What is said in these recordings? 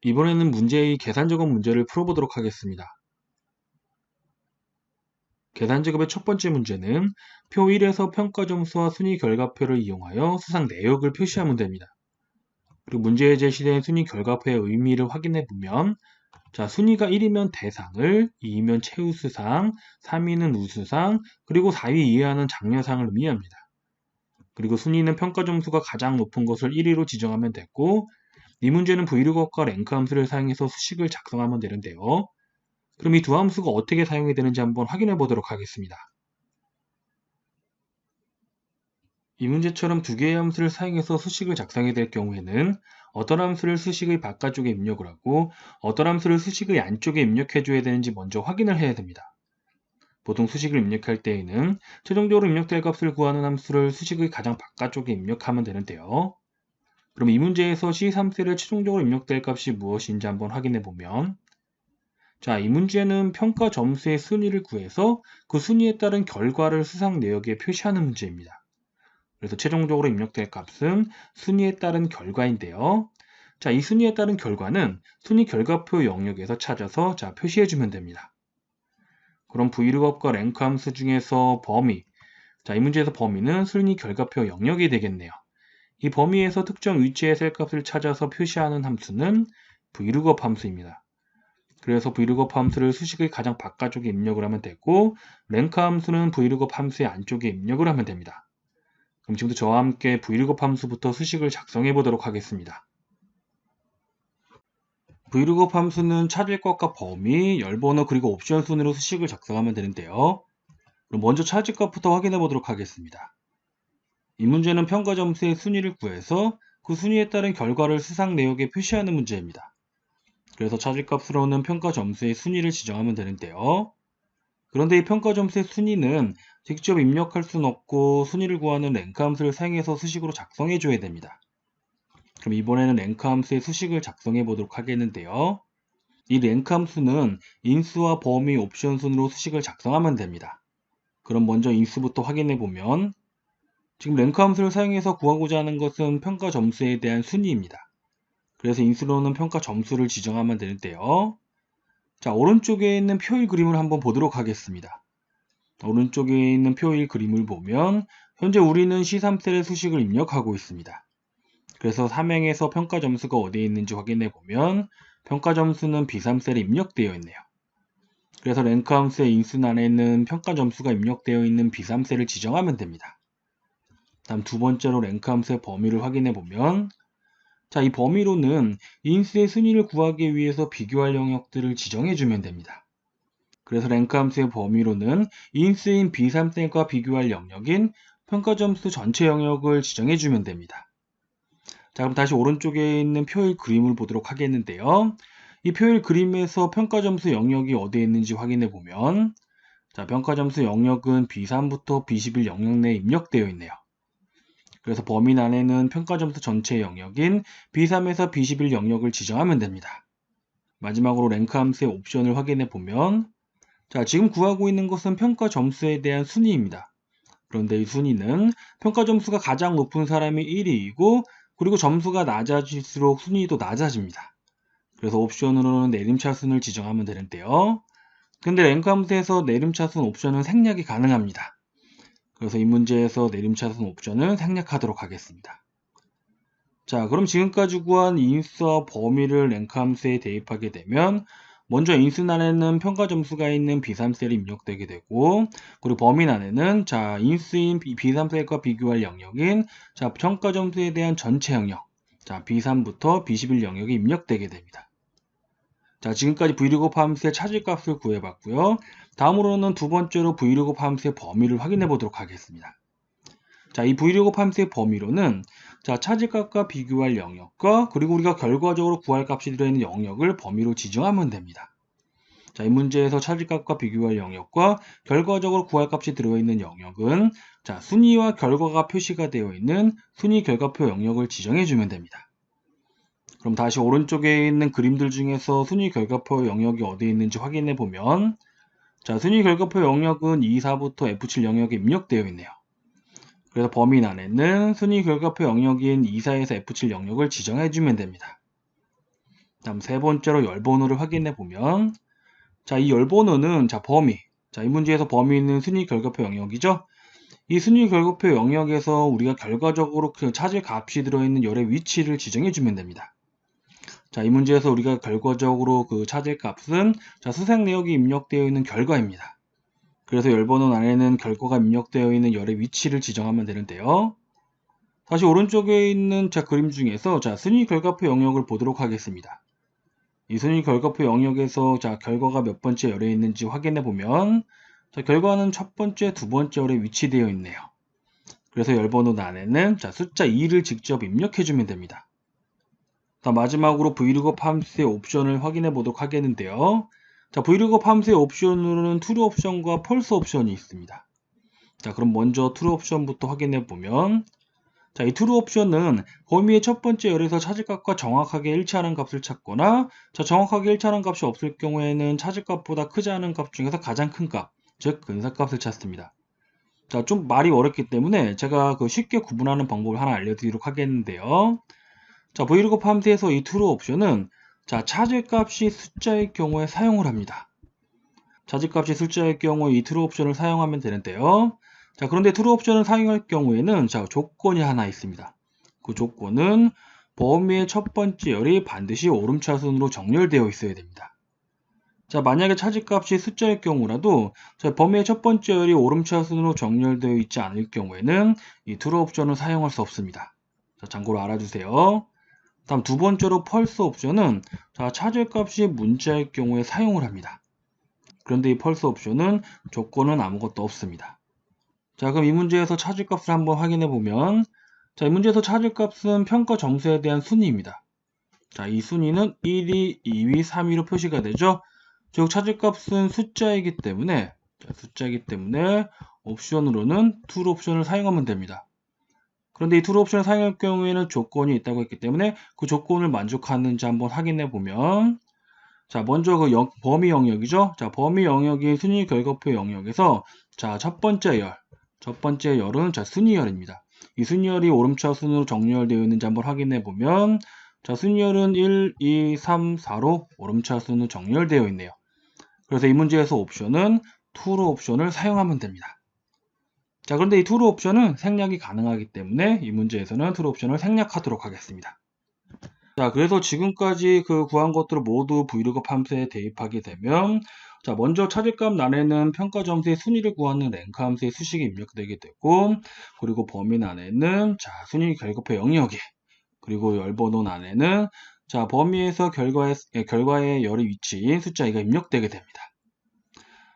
이번에는 문제의 계산작업 문제를 풀어보도록 하겠습니다. 계산작업의 첫 번째 문제는 표 1에서 평가점수와 순위 결과표를 이용하여 수상 내역을 표시하면 됩니다. 그리고 문제에 제시된 순위 결과표의 의미를 확인해 보면 순위가 1이면 대상을, 2이면 최우수상, 3위는 우수상, 그리고 4위 이하는 장려상을 의미합니다. 그리고 순위는 평가점수가 가장 높은 것을 1위로 지정하면 됐고, 이 문제는 vlookup과 랭크 함수를 사용해서 수식을 작성하면 되는데요. 그럼 이 두 함수가 어떻게 사용이 되는지 한번 확인해 보도록 하겠습니다. 이 문제처럼 두 개의 함수를 사용해서 수식을 작성해야 될 경우에는 어떤 함수를 수식의 바깥쪽에 입력을 하고 어떤 함수를 수식의 안쪽에 입력해 줘야 되는지 먼저 확인을 해야 됩니다. 보통 수식을 입력할 때에는 최종적으로 입력될 값을 구하는 함수를 수식의 가장 바깥쪽에 입력하면 되는데요. 그럼 이 문제에서 C3셀에 최종적으로 입력될 값이 무엇인지 한번 확인해 보면 이 문제는 평가 점수의 순위를 구해서 그 순위에 따른 결과를 수상 내역에 표시하는 문제입니다. 그래서 최종적으로 입력될 값은 순위에 따른 결과인데요. 이 순위에 따른 결과는 순위 결과표 영역에서 찾아서 표시해주면 됩니다. 그럼 vlookup과 랭크 함수 중에서 범위, 이 문제에서 범위는 순위 결과표 영역이 되겠네요. 이 범위에서 특정 위치의 셀 값을 찾아서 표시하는 함수는 vlookup 함수입니다. 그래서 vlookup 함수를 수식의 가장 바깥쪽에 입력을 하면 되고 랭크 함수는 vlookup 함수의 안쪽에 입력을 하면 됩니다. 그럼 지금부터 저와 함께 vlookup 함수부터 수식을 작성해 보도록 하겠습니다. vlookup 함수는 찾을 값과 범위, 열번호 그리고 옵션 순으로 수식을 작성하면 되는데요. 그럼 먼저 찾을 값부터 확인해 보도록 하겠습니다. 이 문제는 평가 점수의 순위를 구해서 그 순위에 따른 결과를 수상 내역에 표시하는 문제입니다. 그래서 찾을 값으로는 평가 점수의 순위를 지정하면 되는데요. 그런데 이 평가 점수의 순위는 직접 입력할 수는 없고 순위를 구하는 랭크 함수를 사용해서 수식으로 작성해 줘야 됩니다. 그럼 이번에는 랭크 함수의 수식을 작성해 보도록 하겠는데요. 이 랭크 함수는 인수와 범위, 옵션 순으로 수식을 작성하면 됩니다. 그럼 먼저 인수부터 확인해 보면 지금 랭크 함수를 사용해서 구하고자 하는 것은 평가 점수에 대한 순위입니다. 그래서 인수로는 평가 점수를 지정하면 되는데요. 오른쪽에 있는 표일 그림을 한번 보도록 하겠습니다. 오른쪽에 있는 표일 그림을 보면 현재 우리는 C3셀의 수식을 입력하고 있습니다. 그래서 3행에서 평가 점수가 어디에 있는지 확인해 보면 평가 점수는 B3셀에 입력되어 있네요. 그래서 랭크 함수의 인수란에는 평가 점수가 입력되어 있는 B3셀을 지정하면 됩니다. 다음 두 번째로 랭크 함수의 범위를 확인해 보면 이 범위로는 인수의 순위를 구하기 위해서 비교할 영역들을 지정해 주면 됩니다. 그래서 랭크 함수의 범위로는 인수인 B3셀과 비교할 영역인 평가점수 전체 영역을 지정해 주면 됩니다. 그럼 다시 오른쪽에 있는 표일 그림을 보도록 하겠는데요. 이 표일 그림에서 평가점수 영역이 어디에 있는지 확인해 보면 평가점수 영역은 B3부터 B11 영역 내에 입력되어 있네요. 그래서 범위 안에는 평가점수 전체 영역인 B3에서 B11 영역을 지정하면 됩니다. 마지막으로 랭크 함수의 옵션을 확인해 보면 지금 구하고 있는 것은 평가 점수에 대한 순위입니다. 그런데 이 순위는 평가 점수가 가장 높은 사람이 1위이고 그리고 점수가 낮아질수록 순위도 낮아집니다. 그래서 옵션으로는 내림차순을 지정하면 되는데요. 근데 랭크 함수에서 내림차순 옵션은 생략이 가능합니다. 그래서 이 문제에서 내림차순 옵션을 생략하도록 하겠습니다. 그럼 지금까지 구한 인수와 범위를 랭크 함수에 대입하게 되면 먼저 인수란에는 평가 점수가 있는 B3셀이 입력되게 되고 그리고 범위란에는 인수인 B3셀과 비교할 영역인 평가 점수에 대한 전체 영역 B3부터 B11 영역이 입력되게 됩니다. 지금까지 vlookup 함수의 찾을 값을 구해봤고요. 다음으로는 두 번째로 vlookup 함수의 범위를 확인해 보도록 하겠습니다. 이 vlookup 함수의 범위로는 찾을 값과 비교할 영역과 그리고 우리가 결과적으로 구할 값이 들어있는 영역을 범위로 지정하면 됩니다. 이 문제에서 찾을 값과 비교할 영역과 결과적으로 구할 값이 들어있는 영역은 순위와 결과가 표시가 되어 있는 순위 결과표 영역을 지정해 주면 됩니다. 그럼 다시 오른쪽에 있는 그림들 중에서 순위 결과표 영역이 어디에 있는지 확인해 보면 순위 결과표 영역은 2, 4부터 F7 영역에 입력되어 있네요. 그래서 범위 안에는 순위 결과표 영역인 2, 4에서 F7 영역을 지정해 주면 됩니다. 다음 세 번째로 열번호를 확인해 보면, 자, 이 열번호는, 자, 범위. 자, 이 문제에서 범위는 순위 결과표 영역이죠? 이 순위 결과표 영역에서 우리가 결과적으로 그 찾을 값이 들어있는 열의 위치를 지정해 주면 됩니다. 자, 이 문제에서 우리가 결과적으로 그 찾을 값은, 자, 수색 내역이 입력되어 있는 결과입니다. 그래서 열번호 안에는 결과가 입력되어 있는 열의 위치를 지정하면 되는데요. 다시 오른쪽에 있는 자, 그림 중에서, 자, 순위 결과표 영역을 보도록 하겠습니다. 이 순위 결과표 영역에서, 자, 결과가 몇 번째 열에 있는지 확인해 보면, 자, 결과는 첫 번째, 두 번째 열에 위치되어 있네요. 그래서 열번호 안에는, 자, 숫자 2를 직접 입력해 주면 됩니다. 다음 마지막으로 vlookup 함수의 옵션을 확인해 보도록 하겠는데요. 자, vlookup 함수의 옵션으로는 true 옵션과 false 옵션이 있습니다. 자, 그럼 먼저 true 옵션부터 확인해 보면, 자, 이 true 옵션은 범위의 첫 번째 열에서 찾을 값과 정확하게 일치하는 값을 찾거나, 자, 정확하게 일치하는 값이 없을 경우에는 찾을 값보다 크지 않은 값 중에서 가장 큰 값, 즉 근사값을 찾습니다. 자, 좀 말이 어렵기 때문에 제가 그 쉽게 구분하는 방법을 하나 알려드리도록 하겠는데요. 자, vlookup 함수에서 이 true 옵션은, 자, 찾을 값이 숫자일 경우에 사용을 합니다. 찾을 값이 숫자일 경우에 이 true 옵션을 사용하면 되는데요. 자, 그런데 true 옵션을 사용할 경우에는, 자, 조건이 하나 있습니다. 그 조건은 범위의 첫 번째 열이 반드시 오름차순으로 정렬되어 있어야 됩니다. 자, 만약에 찾을 값이 숫자일 경우라도, 자, 범위의 첫 번째 열이 오름차순으로 정렬되어 있지 않을 경우에는 이 true 옵션을 사용할 수 없습니다. 자, 참고로 알아주세요. 다음 두 번째로 false 옵션은, 자, 찾을 값이 문자일 경우에 사용을 합니다. 그런데 이 false 옵션은 조건은 아무것도 없습니다. 자, 그럼 이 문제에서 찾을 값을 한번 확인해 보면, 자, 이 문제에서 찾을 값은 평가 점수에 대한 순위입니다. 자, 이 순위는 1위, 2위, 3위로 표시가 되죠. 즉 찾을 값은 숫자이기 때문에, 자, 숫자이기 때문에 옵션으로는 true 옵션을 사용하면 됩니다. 그런데 이 true 옵션을 사용할 경우에는 조건이 있다고 했기 때문에 그 조건을 만족하는지 한번 확인해 보면, 자, 먼저 그 범위 영역이죠. 자, 범위 영역인 순위 결과표 영역에서, 자, 첫 번째 열은, 자, 순위열입니다. 이 순위열이 오름차순으로 정렬되어 있는지 한번 확인해 보면, 자, 순위열은 1, 2, 3, 4로 오름차순으로 정렬되어 있네요. 그래서 이 문제에서 옵션은 true 옵션을 사용하면 됩니다. 자, 그런데 이 true 옵션은 생략이 가능하기 때문에 이 문제에서는 true 옵션을 생략하도록 하겠습니다. 자, 그래서 지금까지 그 구한 것들을 모두 vlookup 함수에 대입하게 되면, 자, 먼저 찾을값 안에는 평가 점수의 순위를 구하는 랭크 함수의 수식이 입력되게 되고, 그리고 범위 안에는, 자, 순위 결과표 영역에, 그리고 열번호 안에는, 자, 범위에서 결과의 열의 위치인 숫자 2가 입력되게 됩니다.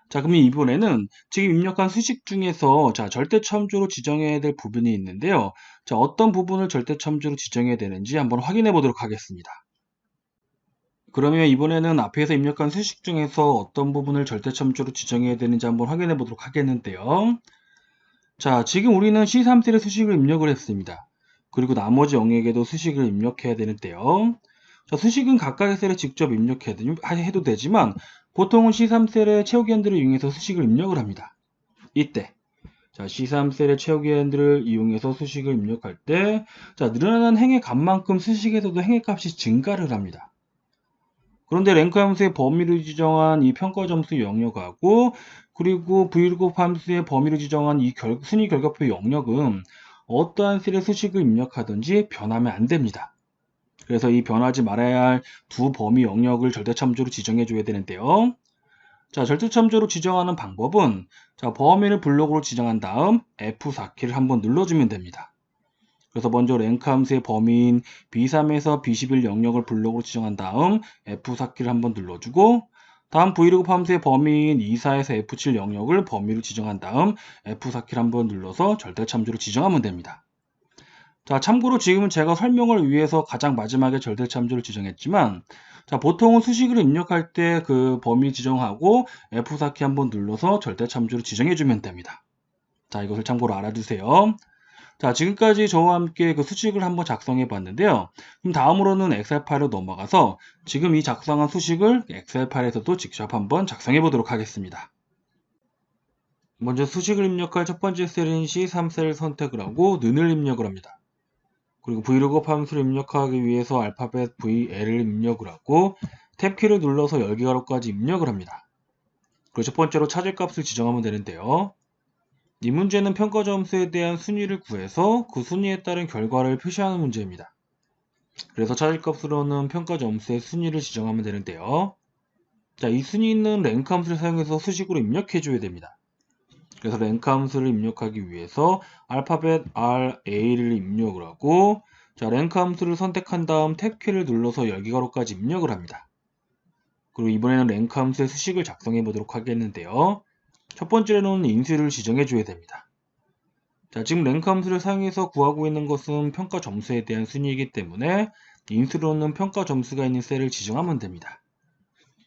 자, 그럼 이번에는 지금 입력한 수식 중에서, 자, 절대참조로 지정해야 될 부분이 있는데요. 자, 어떤 부분을 절대참조로 지정해야 되는지 한번 확인해 보도록 하겠습니다. 그러면 이번에는 앞에서 입력한 수식 중에서 어떤 부분을 절대참조로 지정해야 되는지 한번 확인해 보도록 하겠는데요. 자, 지금 우리는 C3셀의 수식을 입력을 했습니다. 그리고 나머지 영역에도 수식을 입력해야 되는데요. 자, 수식은 각각의 셀에 직접 입력해도 되지만 보통은 C3셀의 채우기한들을 이용해서 수식을 입력을 합니다. 이때, 자, C3셀의 채우기한들을 이용해서 수식을 입력할 때, 자, 늘어나는 행의 값만큼 수식에서도 행의 값이 증가를 합니다. 그런데 랭크 함수의 범위를 지정한 이 평가 점수 영역하고, 그리고 vlookup 함수의 범위를 지정한 이 순위 결과표 영역은 어떠한 셀의 수식을 입력하든지 변하면 안 됩니다. 그래서 이 변하지 말아야 할 두 범위 영역을 절대참조로 지정해 줘야 되는데요. 자, 절대참조로 지정하는 방법은, 자, 범위를 블록으로 지정한 다음 F4키를 한번 눌러주면 됩니다. 그래서 먼저 랭크 함수의 범위인 B3에서 B11 영역을 블록으로 지정한 다음 F4키를 한번 눌러주고, 다음 vlookup 함수의 범위인 E4에서 F7 영역을 범위로 지정한 다음 F4키를 한번 눌러서 절대참조로 지정하면 됩니다. 자, 참고로 지금은 제가 설명을 위해서 가장 마지막에 절대참조를 지정했지만, 자, 보통은 수식을 입력할 때 그 범위 지정하고 F4키 한번 눌러서 절대참조를 지정해주면 됩니다. 자, 이것을 참고로 알아두세요. 자, 지금까지 저와 함께 그 수식을 한번 작성해 봤는데요. 그럼 다음으로는 엑셀 파일로 넘어가서 지금 이 작성한 수식을 엑셀 파일에서도 직접 한번 작성해 보도록 하겠습니다. 먼저 수식을 입력할 첫 번째 셀인 C3셀을 선택을 하고 는을 입력을 합니다. 그리고 브이로그 함수를 입력하기 위해서 알파벳 VL을 입력을 하고 탭키를 눌러서 열기 가로까지 입력을 합니다. 그리고 첫 번째로 찾을 값을 지정하면 되는데요. 이 문제는 평가 점수에 대한 순위를 구해서 그 순위에 따른 결과를 표시하는 문제입니다. 그래서 찾을 값으로는 평가 점수의 순위를 지정하면 되는데요. 자, 이 순위는 랭크 함수를 사용해서 수식으로 입력해 줘야 됩니다. 그래서 랭크 함수를 입력하기 위해서 알파벳 RA를 입력을 하고, 자, 랭크 함수를 선택한 다음 탭키를 눌러서 열기 가로까지 입력을 합니다. 그리고 이번에는 랭크 함수의 수식을 작성해 보도록 하겠는데요. 첫 번째로는 인수를 지정해 줘야 됩니다. 자, 지금 랭크 함수를 사용해서 구하고 있는 것은 평가 점수에 대한 순위이기 때문에 인수로는 평가 점수가 있는 셀을 지정하면 됩니다.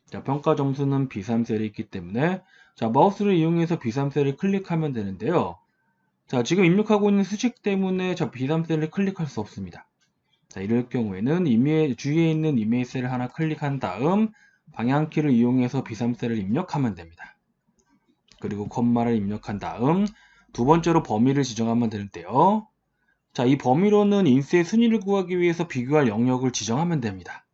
자, 평가 점수는 B3셀에 있기 때문에 자, 마우스를 이용해서 B3셀을 클릭하면 되는데요. 자, 지금 입력하고 있는 수식 때문에 저 B3셀을 클릭할 수 없습니다. 자, 이럴 경우에는 주위에 있는 이메일 셀을 하나 클릭한 다음 방향키를 이용해서 B3셀을 입력하면 됩니다. 그리고 콤마를 입력한 다음 두 번째로 범위를 지정하면 되는데요. 자, 이 범위로는 인수의 순위를 구하기 위해서 비교할 영역을 지정하면 됩니다.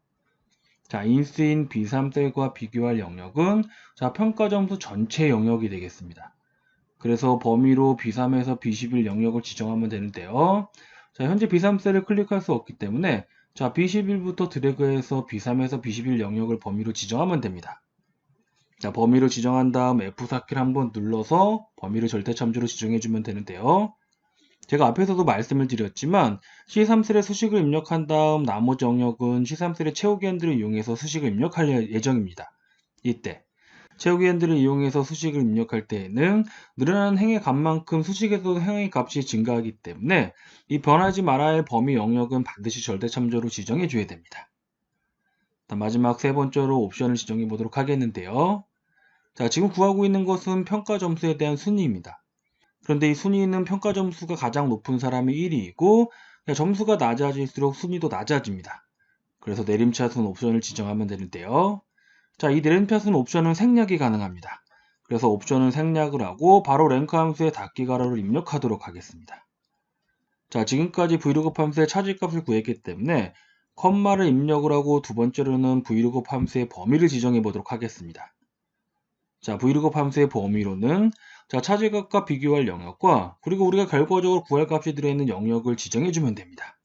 자, 인수인 B3셀과 비교할 영역은 자, 평가 점수 전체 영역이 되겠습니다. 그래서 범위로 B3에서 B11 영역을 지정하면 되는데요. 자, 현재 B3셀을 클릭할 수 없기 때문에 자, B11부터 드래그해서 B3에서 B11 영역을 범위로 지정하면 됩니다. 자, 범위로 지정한 다음 F4키를 한번 눌러서 범위를 절대참조로 지정해주면 되는데요. 제가 앞에서도 말씀을 드렸지만 C3셀에 수식을 입력한 다음 나머지 영역은 C3셀의 채우기 핸들을 이용해서 수식을 입력할 예정입니다. 이때 채우기 핸들을 이용해서 수식을 입력할 때에는 늘어나는 행의 값만큼 수식에서도 행의 값이 증가하기 때문에 이 변하지 말아야 할 범위 영역은 반드시 절대참조로 지정해 줘야 됩니다. 마지막 세 번째로 옵션을 지정해 보도록 하겠는데요. 자, 지금 구하고 있는 것은 평가 점수에 대한 순위입니다. 그런데 이 순위는 평가 점수가 가장 높은 사람이 1위이고 점수가 낮아질수록 순위도 낮아집니다. 그래서 내림차순 옵션을 지정하면 되는데요. 자, 이 내림차순 옵션은 생략이 가능합니다. 그래서 옵션을 생략을 하고 바로 랭크 함수의 닫기 가로를 입력하도록 하겠습니다. 자, 지금까지 브이로그 함수의 차지값을 구했기 때문에 컴마를 입력을 하고 두 번째로는 브이로그 함수의 범위를 지정해 보도록 하겠습니다. 자, 브이로그 함수의 범위로는 자, 차지값과 비교할 영역과 그리고 우리가 결과적으로 구할 값이 들어있는 영역을 지정해 주면 됩니다.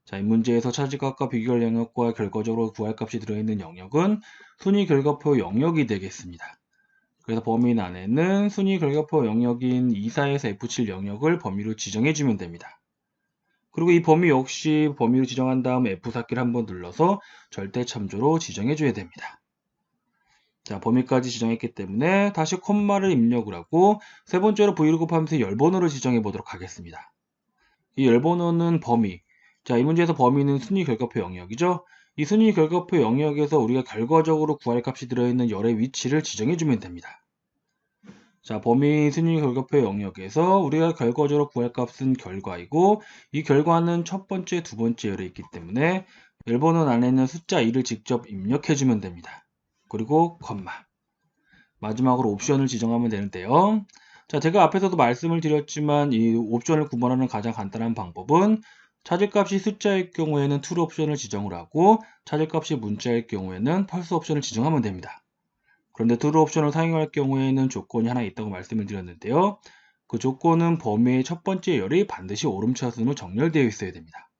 자, 이 문제에서 차지값과 비교할 영역과 결과적으로 구할 값이 들어있는 영역은 순위 결과표 영역이 되겠습니다. 그래서 범위 안에는 순위 결과표 영역인 E4에서 F7 영역을 범위로 지정해 주면 됩니다. 그리고 이 범위 역시 범위로 지정한 다음 F4키를 한번 눌러서 절대 참조로 지정해 줘야 됩니다. 자, 범위까지 지정했기 때문에 다시 콤마를 입력을 하고 세 번째로 브이로그 함수의 열번호를 지정해 보도록 하겠습니다. 이 열번호는 범위. 자, 이 문제에서 범위는 순위 결과표 영역이죠. 이 순위 결과표 영역에서 우리가 결과적으로 구할 값이 들어있는 열의 위치를 지정해 주면 됩니다. 자, 범위 순위 결과표 영역에서 우리가 결과적으로 구할 값은 결과이고 이 결과는 첫 번째, 두 번째 열에 있기 때문에 열번호 안에는 숫자 2를 직접 입력해 주면 됩니다. 그리고 콤마. 마지막으로 옵션을 지정하면 되는데요. 자, 제가 앞에서도 말씀을 드렸지만 이 옵션을 구분하는 가장 간단한 방법은 찾을값이 숫자일 경우에는 true 옵션을 지정을 하고 찾을값이 문자일 경우에는 false 옵션을 지정하면 됩니다. 그런데 true 옵션을 사용할 경우에는 조건이 하나 있다고 말씀을 드렸는데요. 그 조건은 범위의 첫 번째 열이 반드시 오름차순으로 정렬되어 있어야 됩니다.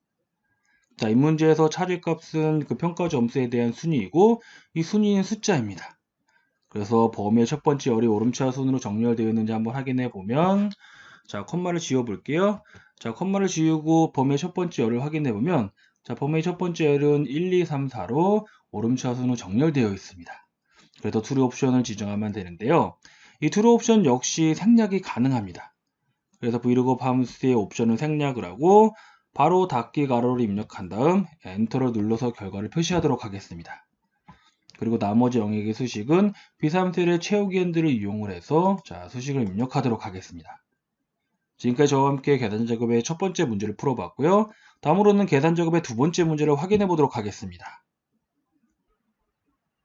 자, 이 문제에서 찾을값은 그 평가 점수에 대한 순위이고 이 순위는 숫자입니다. 그래서 범위의 첫 번째 열이 오름차순으로 정렬되어 있는지 한번 확인해 보면 자, 콤마를 지워 볼게요. 자, 콤마를 지우고 범위의 첫 번째 열을 확인해 보면 자, 범위의 첫 번째 열은 1, 2, 3, 4로 오름차순으로 정렬되어 있습니다. 그래서 true 옵션을 지정하면 되는데요. 이 true 옵션 역시 생략이 가능합니다. 그래서 브이로그 함수의 옵션을 생략을 하고 바로 닫기 가로를 입력한 다음 엔터를 눌러서 결과를 표시하도록 하겠습니다. 그리고 나머지 영역의 수식은 B3셀의 채우기 핸들을 이용을 해서 자, 수식을 입력하도록 하겠습니다. 지금까지 저와 함께 계산 작업의 첫 번째 문제를 풀어봤고요. 다음으로는 계산 작업의 두 번째 문제를 확인해 보도록 하겠습니다.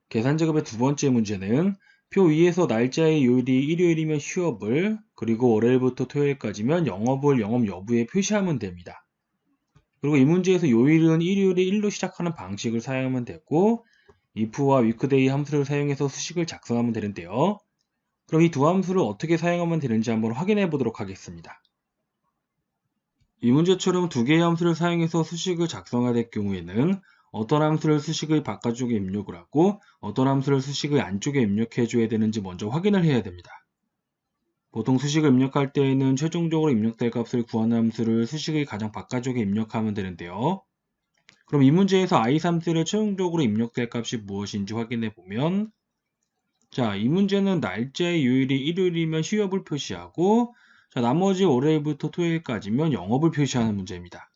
계산 작업의 두 번째 문제는 표 위에서 날짜의 요일이 일요일이면 휴업을 그리고 월요일부터 토요일까지면 영업을 영업 여부에 표시하면 됩니다. 그리고 이 문제에서 요일은 일요일에 1로 시작하는 방식을 사용하면 되고 if와 weekday 함수를 사용해서 수식을 작성하면 되는데요. 그럼 이 두 함수를 어떻게 사용하면 되는지 한번 확인해 보도록 하겠습니다. 이 문제처럼 두 개의 함수를 사용해서 수식을 작성해야 될 경우에는 어떤 함수를 수식의 바깥쪽에 입력을 하고 어떤 함수를 수식의 안쪽에 입력해 줘야 되는지 먼저 확인을 해야 됩니다. 보통 수식을 입력할 때에는 최종적으로 입력될 값을 구하는 함수를 수식의 가장 바깥쪽에 입력하면 되는데요. 그럼 이 문제에서 i3셀에 최종적으로 입력될 값이 무엇인지 확인해 보면 자, 이 문제는 날짜의 요일이 일요일이면 휴업을 표시하고 자, 나머지 월요일부터 토요일까지면 영업을 표시하는 문제입니다.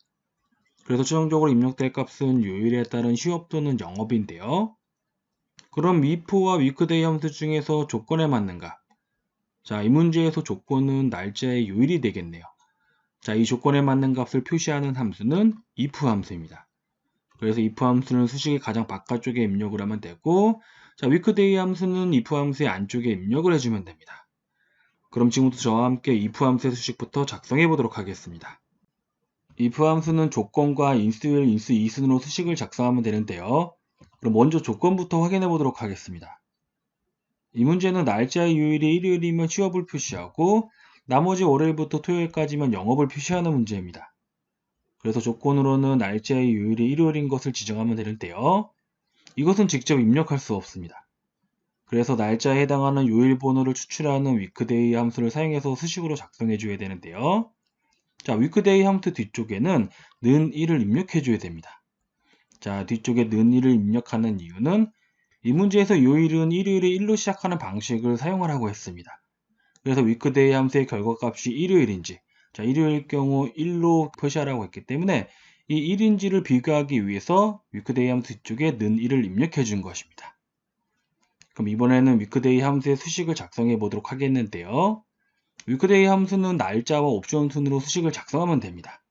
그래서 최종적으로 입력될 값은 요일에 따른 휴업 또는 영업인데요. 그럼 if와 weekday 함수 중에서 조건에 맞는 값. 자, 이 문제에서 조건은 날짜의 요일이 되겠네요. 자, 이 조건에 맞는 값을 표시하는 함수는 if 함수입니다. 그래서 if 함수는 수식의 가장 바깥쪽에 입력을 하면 되고 자, weekday 함수는 if 함수의 안쪽에 입력을 해주면 됩니다. 그럼 지금부터 저와 함께 if 함수의 수식부터 작성해 보도록 하겠습니다. if 함수는 조건과 인수일, 인수 이순으로 수식을 작성하면 되는데요. 그럼 먼저 조건부터 확인해 보도록 하겠습니다. 이 문제는 날짜의 요일이 일요일이면 휴업을 표시하고 나머지 월요일부터 토요일까지면 영업을 표시하는 문제입니다. 그래서 조건으로는 날짜의 요일이 일요일인 것을 지정하면 되는데요. 이것은 직접 입력할 수 없습니다. 그래서 날짜에 해당하는 요일 번호를 추출하는 weekday 함수를 사용해서 수식으로 작성해 줘야 되는데요. 자, weekday 함수 뒤쪽에는 는 1을 입력해 줘야 됩니다. 자, 뒤쪽에 는 1을 입력하는 이유는 이 문제에서 요일은 일요일에 1로 시작하는 방식을 사용하라고 했습니다. 그래서 weekday 함수의 결과값이 일요일인지 자, 일요일 경우 1로 표시하라고 했기 때문에 이 1인지를 비교하기 위해서 weekday 함수 뒤쪽에 는 1을 입력해 준 것입니다. 그럼 이번에는 weekday 함수의 수식을 작성해 보도록 하겠는데요. weekday 함수는 날짜와 옵션 순으로 수식을 작성하면 됩니다.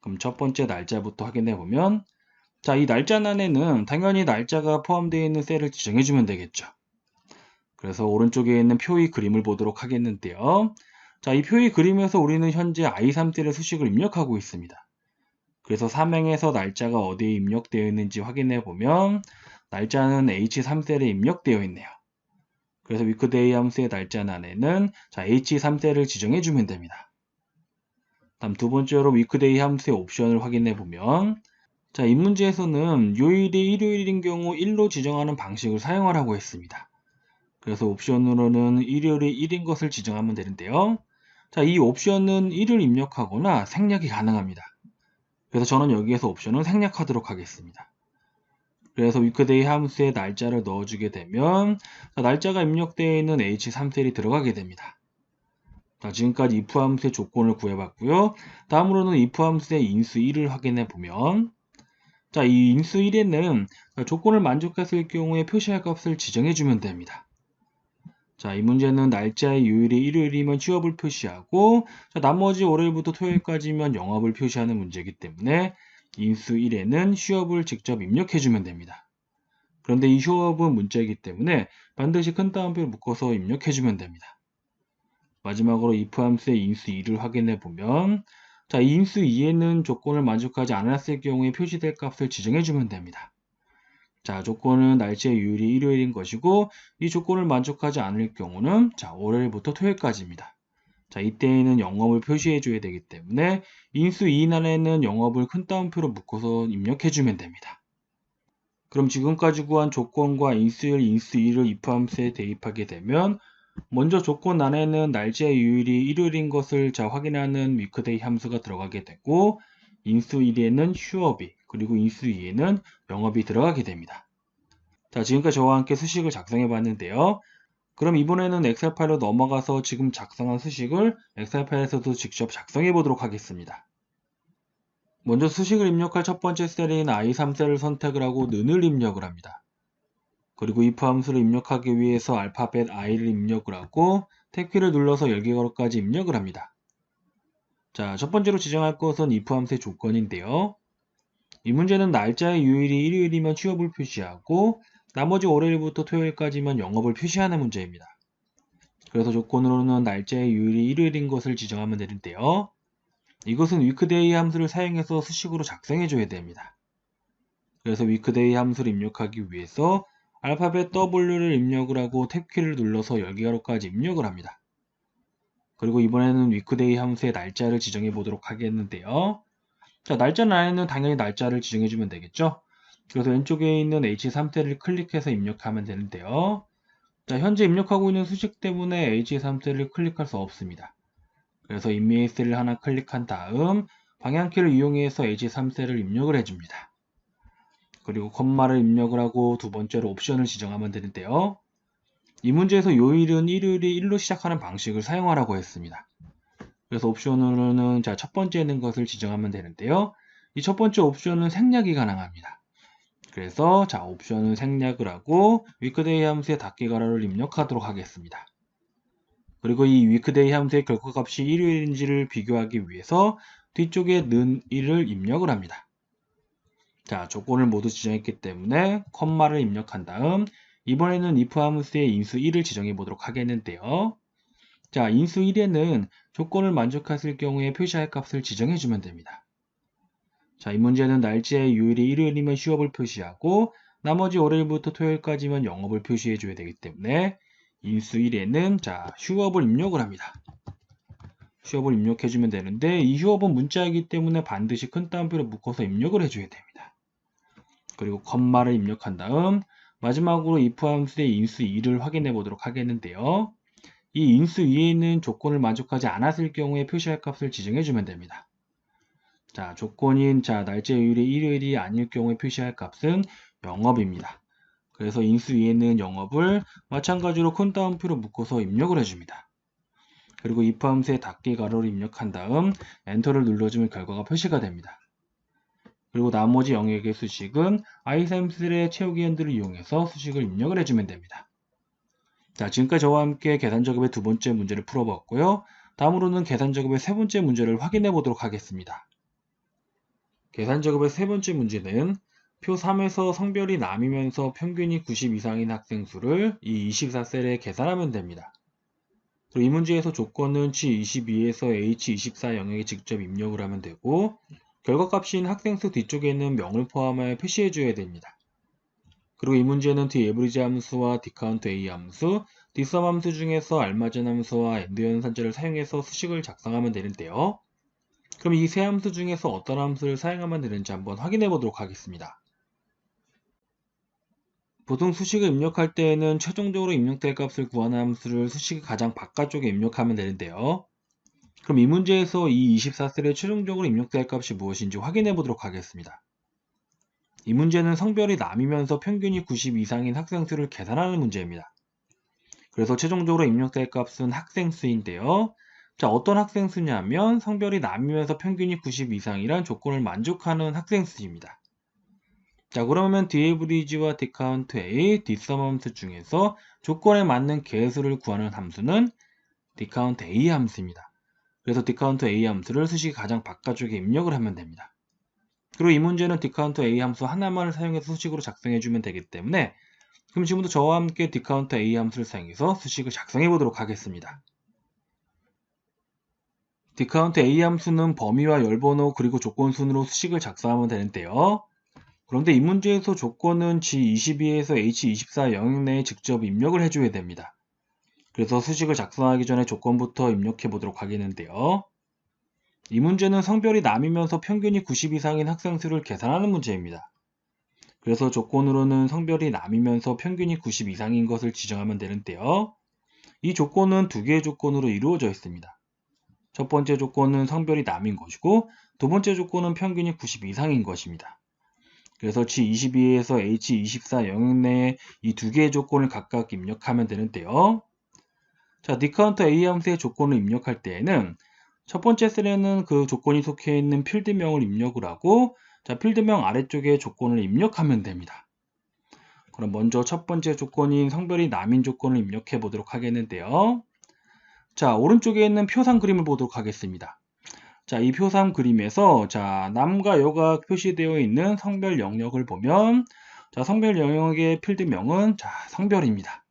그럼 첫 번째 날짜부터 확인해 보면 자, 이 날짜란에는 당연히 날짜가 포함되어 있는 셀을 지정해 주면 되겠죠. 그래서 오른쪽에 있는 표의 그림을 보도록 하겠는데요. 자, 이 표의 그림에서 우리는 현재 i3셀의 수식을 입력하고 있습니다. 그래서 삼행에서 날짜가 어디에 입력되어 있는지 확인해 보면 날짜는 H3셀에 입력되어 있네요. 그래서 weekday 함수의 날짜란에는 자, H3셀을 지정해 주면 됩니다. 다음 두 번째로 weekday 함수의 옵션을 확인해 보면 자, 이 문제에서는 요일이 일요일인 경우 1로 지정하는 방식을 사용하라고 했습니다. 그래서 옵션으로는 일요일이 1인 것을 지정하면 되는데요. 자, 이 옵션은 1을 입력하거나 생략이 가능합니다. 그래서 저는 여기에서 옵션을 생략하도록 하겠습니다. 그래서 weekday 함수에 날짜를 넣어주게 되면 자, 날짜가 입력되어 있는 H3셀이 들어가게 됩니다. 자, 지금까지 if 함수의 조건을 구해봤고요. 다음으로는 if 함수의 인수 1을 확인해 보면 자, 이 인수 1에는 조건을 만족했을 경우에 표시할 값을 지정해 주면 됩니다. 자, 이 문제는 날짜의 요일이 일요일이면 휴업을 표시하고 자, 나머지 월요일부터 토요일까지면 영업을 표시하는 문제이기 때문에 인수 1에는 휴업을 직접 입력해 주면 됩니다. 그런데 이 휴업은 문자이기 때문에 반드시 큰 따옴표를 묶어서 입력해 주면 됩니다. 마지막으로 if 함수의 인수 2를 확인해 보면 자, 이 인수 2에는 조건을 만족하지 않았을 경우에 표시될 값을 지정해 주면 됩니다. 자, 조건은 날짜의 요일이 일요일인 것이고 이 조건을 만족하지 않을 경우는 자, 월요일부터 토요일까지입니다. 자, 이때에는 영업을 표시해 줘야 되기 때문에 인수 2인 안에는 영업을 큰 따옴표로 묶어서 입력해 주면 됩니다. 그럼 지금까지 구한 조건과 인수일, 인수 2를 if 함수에 대입하게 되면 먼저 조건 안에는 날짜의 요일이 일요일인 것을 자, 확인하는 weekday 함수가 들어가게 되고 인수 1에는 휴업이 그리고 인수 2에는 영업이 들어가게 됩니다. 자, 지금까지 저와 함께 수식을 작성해 봤는데요. 그럼 이번에는 엑셀 파일로 넘어가서 지금 작성한 수식을 엑셀 파일에서도 직접 작성해 보도록 하겠습니다. 먼저 수식을 입력할 첫 번째 셀인 i3셀을 선택을 하고 는을 입력을 합니다. 그리고 if 함수를 입력하기 위해서 알파벳 i를 입력을 하고 탭키를 눌러서 열기가로까지 입력을 합니다. 자, 첫 번째로 지정할 것은 if 함수의 조건인데요. 이 문제는 날짜의 요일이 일요일이면 휴업을 표시하고 나머지 월요일부터 토요일까지면 영업을 표시하는 문제입니다. 그래서 조건으로는 날짜의 요일이 일요일인 것을 지정하면 되는데요. 이것은 weekday 함수를 사용해서 수식으로 작성해 줘야 됩니다. 그래서 weekday 함수를 입력하기 위해서 알파벳 W를 입력을 하고 탭키를 눌러서 열기가로까지 입력을 합니다. 그리고 이번에는 weekday 함수의 날짜를 지정해 보도록 하겠는데요. 자, 날짜 안에는 당연히 날짜를 지정해 주면 되겠죠. 그래서 왼쪽에 있는 H3셀을 클릭해서 입력하면 되는데요. 자, 현재 입력하고 있는 수식 때문에 H3셀을 클릭할 수 없습니다. 그래서 임의의 셀을 하나 클릭한 다음 방향키를 이용해서 H3셀을 입력을 해줍니다. 그리고 콤마를 입력을 하고 두 번째로 옵션을 지정하면 되는데요. 이 문제에서 요일은 일요일이 1로 시작하는 방식을 사용하라고 했습니다. 그래서 옵션으로는 자, 첫 번째 있는 것을 지정하면 되는데요. 이 첫 번째 옵션은 생략이 가능합니다. 그래서 자, 옵션은 생략을 하고 weekday 함수의 닫기 가로를 입력하도록 하겠습니다. 그리고 이 weekday 함수의 결과값이 일요일인지를 비교하기 위해서 뒤쪽에 는 1을 입력을 합니다. 자, 조건을 모두 지정했기 때문에 콤마를 입력한 다음 이번에는 if 함수의 인수 1을 지정해 보도록 하겠는데요. 자, 인수 1에는 조건을 만족했을 경우에 표시할 값을 지정해 주면 됩니다. 자, 이 문제는 날짜의 요일이 일요일이면 휴업을 표시하고 나머지 월요일부터 토요일까지면 영업을 표시해 줘야 되기 때문에 인수 1에는 자, 휴업을 입력을 합니다. 휴업을 입력해 주면 되는데 이 휴업은 문자이기 때문에 반드시 큰 따옴표로 묶어서 입력을 해줘야 됩니다. 그리고 콤마를 입력한 다음 마지막으로 if 함수의 인수 2를 확인해 보도록 하겠는데요. 이 인수 위에 있는 조건을 만족하지 않았을 경우에 표시할 값을 지정해 주면 됩니다. 자, 조건인 자, 날짜 요일이 일요일이 아닐 경우에 표시할 값은 영업입니다. 그래서 인수 위에는 영업을 마찬가지로 큰 따옴표로 묶어서 입력을 해줍니다. 그리고 if 함수의 닫기 가로를 입력한 다음 엔터를 눌러주면 결과가 표시가 됩니다. 그리고 나머지 영역의 수식은 i3셀의 채우기 핸들을 이용해서 수식을 입력을 해주면 됩니다. 자, 지금까지 저와 함께 계산작업의 두 번째 문제를 풀어봤고요. 다음으로는 계산작업의 세 번째 문제를 확인해 보도록 하겠습니다. 계산작업의 세 번째 문제는 표 3에서 성별이 남이면서 평균이 90 이상인 학생 수를 이 24셀에 계산하면 됩니다. 그리고 이 문제에서 조건은 G22에서 H24 영역에 직접 입력을 하면 되고 결과값인 학생 수 뒤쪽에 있는 명을 포함하여 표시해 줘야 됩니다. 그리고 이 문제는 dAverage 함수와 dCountA 함수, dSum 함수 중에서 알맞은 함수와 AND 연산자를 사용해서 수식을 작성하면 되는데요. 그럼 이 세 함수 중에서 어떤 함수를 사용하면 되는지 한번 확인해 보도록 하겠습니다. 보통 수식을 입력할 때에는 최종적으로 입력될 값을 구하는 함수를 수식의 가장 바깥쪽에 입력하면 되는데요. 그럼 이 문제에서 이 24셀에 최종적으로 입력될 값이 무엇인지 확인해 보도록 하겠습니다. 이 문제는 성별이 남이면서 평균이 90 이상인 학생 수를 계산하는 문제입니다. 그래서 최종적으로 입력될 값은 학생 수인데요. 자, 어떤 학생 수냐면 성별이 남이면서 평균이 90 이상이란 조건을 만족하는 학생 수입니다. 자, 그러면 dAverage와 dCountA, dSum 함수 중에서 조건에 맞는 개수를 구하는 함수는 dCountA 함수입니다. 그래서 dCountA 함수를 수식의 가장 바깥쪽에 입력을 하면 됩니다. 그리고 이 문제는 dCountA 함수 하나만을 사용해서 수식으로 작성해주면 되기 때문에 그럼 지금부터 저와 함께 dCountA 함수를 사용해서 수식을 작성해 보도록 하겠습니다. dCountA 함수는 범위와 열번호 그리고 조건 순으로 수식을 작성하면 되는데요. 그런데 이 문제에서 조건은 G22에서 H24 영역 내에 직접 입력을 해줘야 됩니다. 그래서 수식을 작성하기 전에 조건부터 입력해 보도록 하겠는데요. 이 문제는 성별이 남이면서 평균이 90 이상인 학생 수를 계산하는 문제입니다. 그래서 조건으로는 성별이 남이면서 평균이 90 이상인 것을 지정하면 되는데요. 이 조건은 두 개의 조건으로 이루어져 있습니다. 첫 번째 조건은 성별이 남인 것이고 두 번째 조건은 평균이 90 이상인 것입니다. 그래서 G22에서 H24 영역 내에 이 두 개의 조건을 각각 입력하면 되는데요. 자, dCountA 함수의 조건을 입력할 때에는 첫 번째 셀에는 그 조건이 속해 있는 필드명을 입력을 하고 자, 필드명 아래쪽에 조건을 입력하면 됩니다. 그럼 먼저 첫 번째 조건인 성별이 남인 조건을 입력해 보도록 하겠는데요. 자, 오른쪽에 있는 표상 그림을 보도록 하겠습니다. 자, 이 표상 그림에서 자, 남과 여가 표시되어 있는 성별 영역을 보면 자, 성별 영역의 필드명은 자, 성별입니다.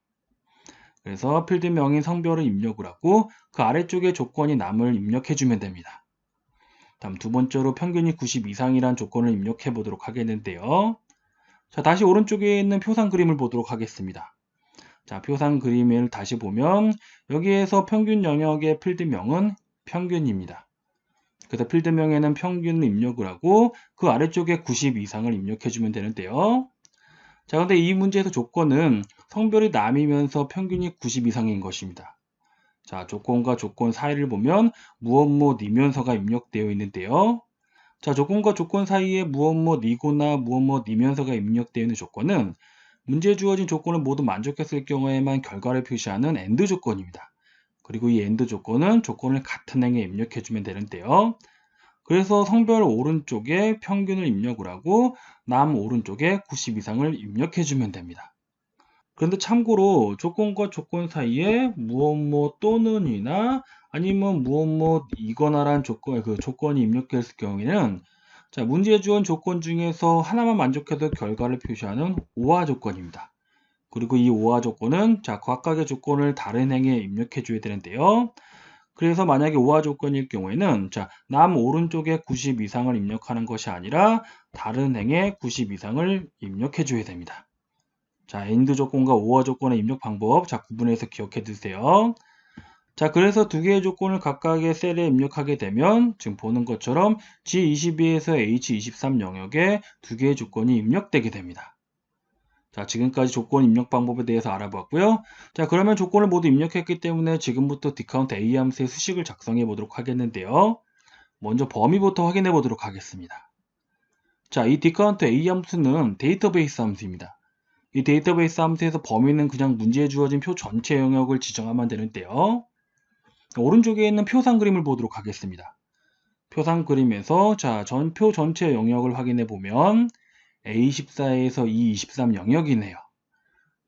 그래서 필드명인 성별을 입력을 하고 그 아래쪽에 조건이 남을 입력해 주면 됩니다. 다음 두 번째로 평균이 90 이상이란 조건을 입력해 보도록 하겠는데요. 자, 다시 오른쪽에 있는 표상 그림을 보도록 하겠습니다. 자, 표상 그림을 다시 보면 여기에서 평균 영역의 필드명은 평균입니다. 그래서 필드명에는 평균을 입력을 하고 그 아래쪽에 90 이상을 입력해주면 되는데요. 자, 근데 이 문제에서 조건은 성별이 남이면서 평균이 90 이상인 것입니다. 자, 조건과 조건 사이를 보면 무엇이면서가 입력되어 있는데요. 자, 조건과 조건 사이에 무엇이거나 무엇이면서가 입력되어 있는 조건은 문제에 주어진 조건을 모두 만족했을 경우에만 결과를 표시하는 AND 조건입니다. 그리고 이 AND 조건은 조건을 같은 행에 입력해주면 되는데요. 그래서 성별 오른쪽에 평균을 입력을 하고 남 오른쪽에 90 이상을 입력해주면 됩니다. 그런데 참고로 조건과 조건 사이에 무엇 또는이나 아니면 무엇이거나라는 조건이 입력됐을 경우에는 자, 문제에 주어진 조건 중에서 하나만 만족해도 결과를 표시하는 OR 조건입니다. 그리고 이 OR 조건은 자, 각각의 조건을 다른 행에 입력해 줘야 되는데요. 그래서 만약에 OR 조건일 경우에는 자, 남 오른쪽에 90 이상을 입력하는 것이 아니라 다른 행에 90 이상을 입력해 줘야 됩니다. 자, AND 조건과 OR 조건의 입력 방법 자, 구분해서 기억해 두세요. 자, 그래서 두 개의 조건을 각각의 셀에 입력하게 되면 지금 보는 것처럼 G22에서 H23 영역에 두 개의 조건이 입력되게 됩니다. 자, 지금까지 조건 입력 방법에 대해서 알아봤고요. 자, 그러면 조건을 모두 입력했기 때문에 지금부터 디카운트 A 함수의 수식을 작성해 보도록 하겠는데요. 먼저 범위부터 확인해 보도록 하겠습니다. 자, 이 디카운트 A 함수는 데이터베이스 함수입니다. 이 데이터베이스 함수에서 범위는 그냥 문제에 주어진 표 전체 영역을 지정하면 되는데요. 오른쪽에 있는 표상 그림을 보도록 하겠습니다. 표상 그림에서 자, 표 전체 영역을 확인해 보면 A24에서 E23 영역이네요.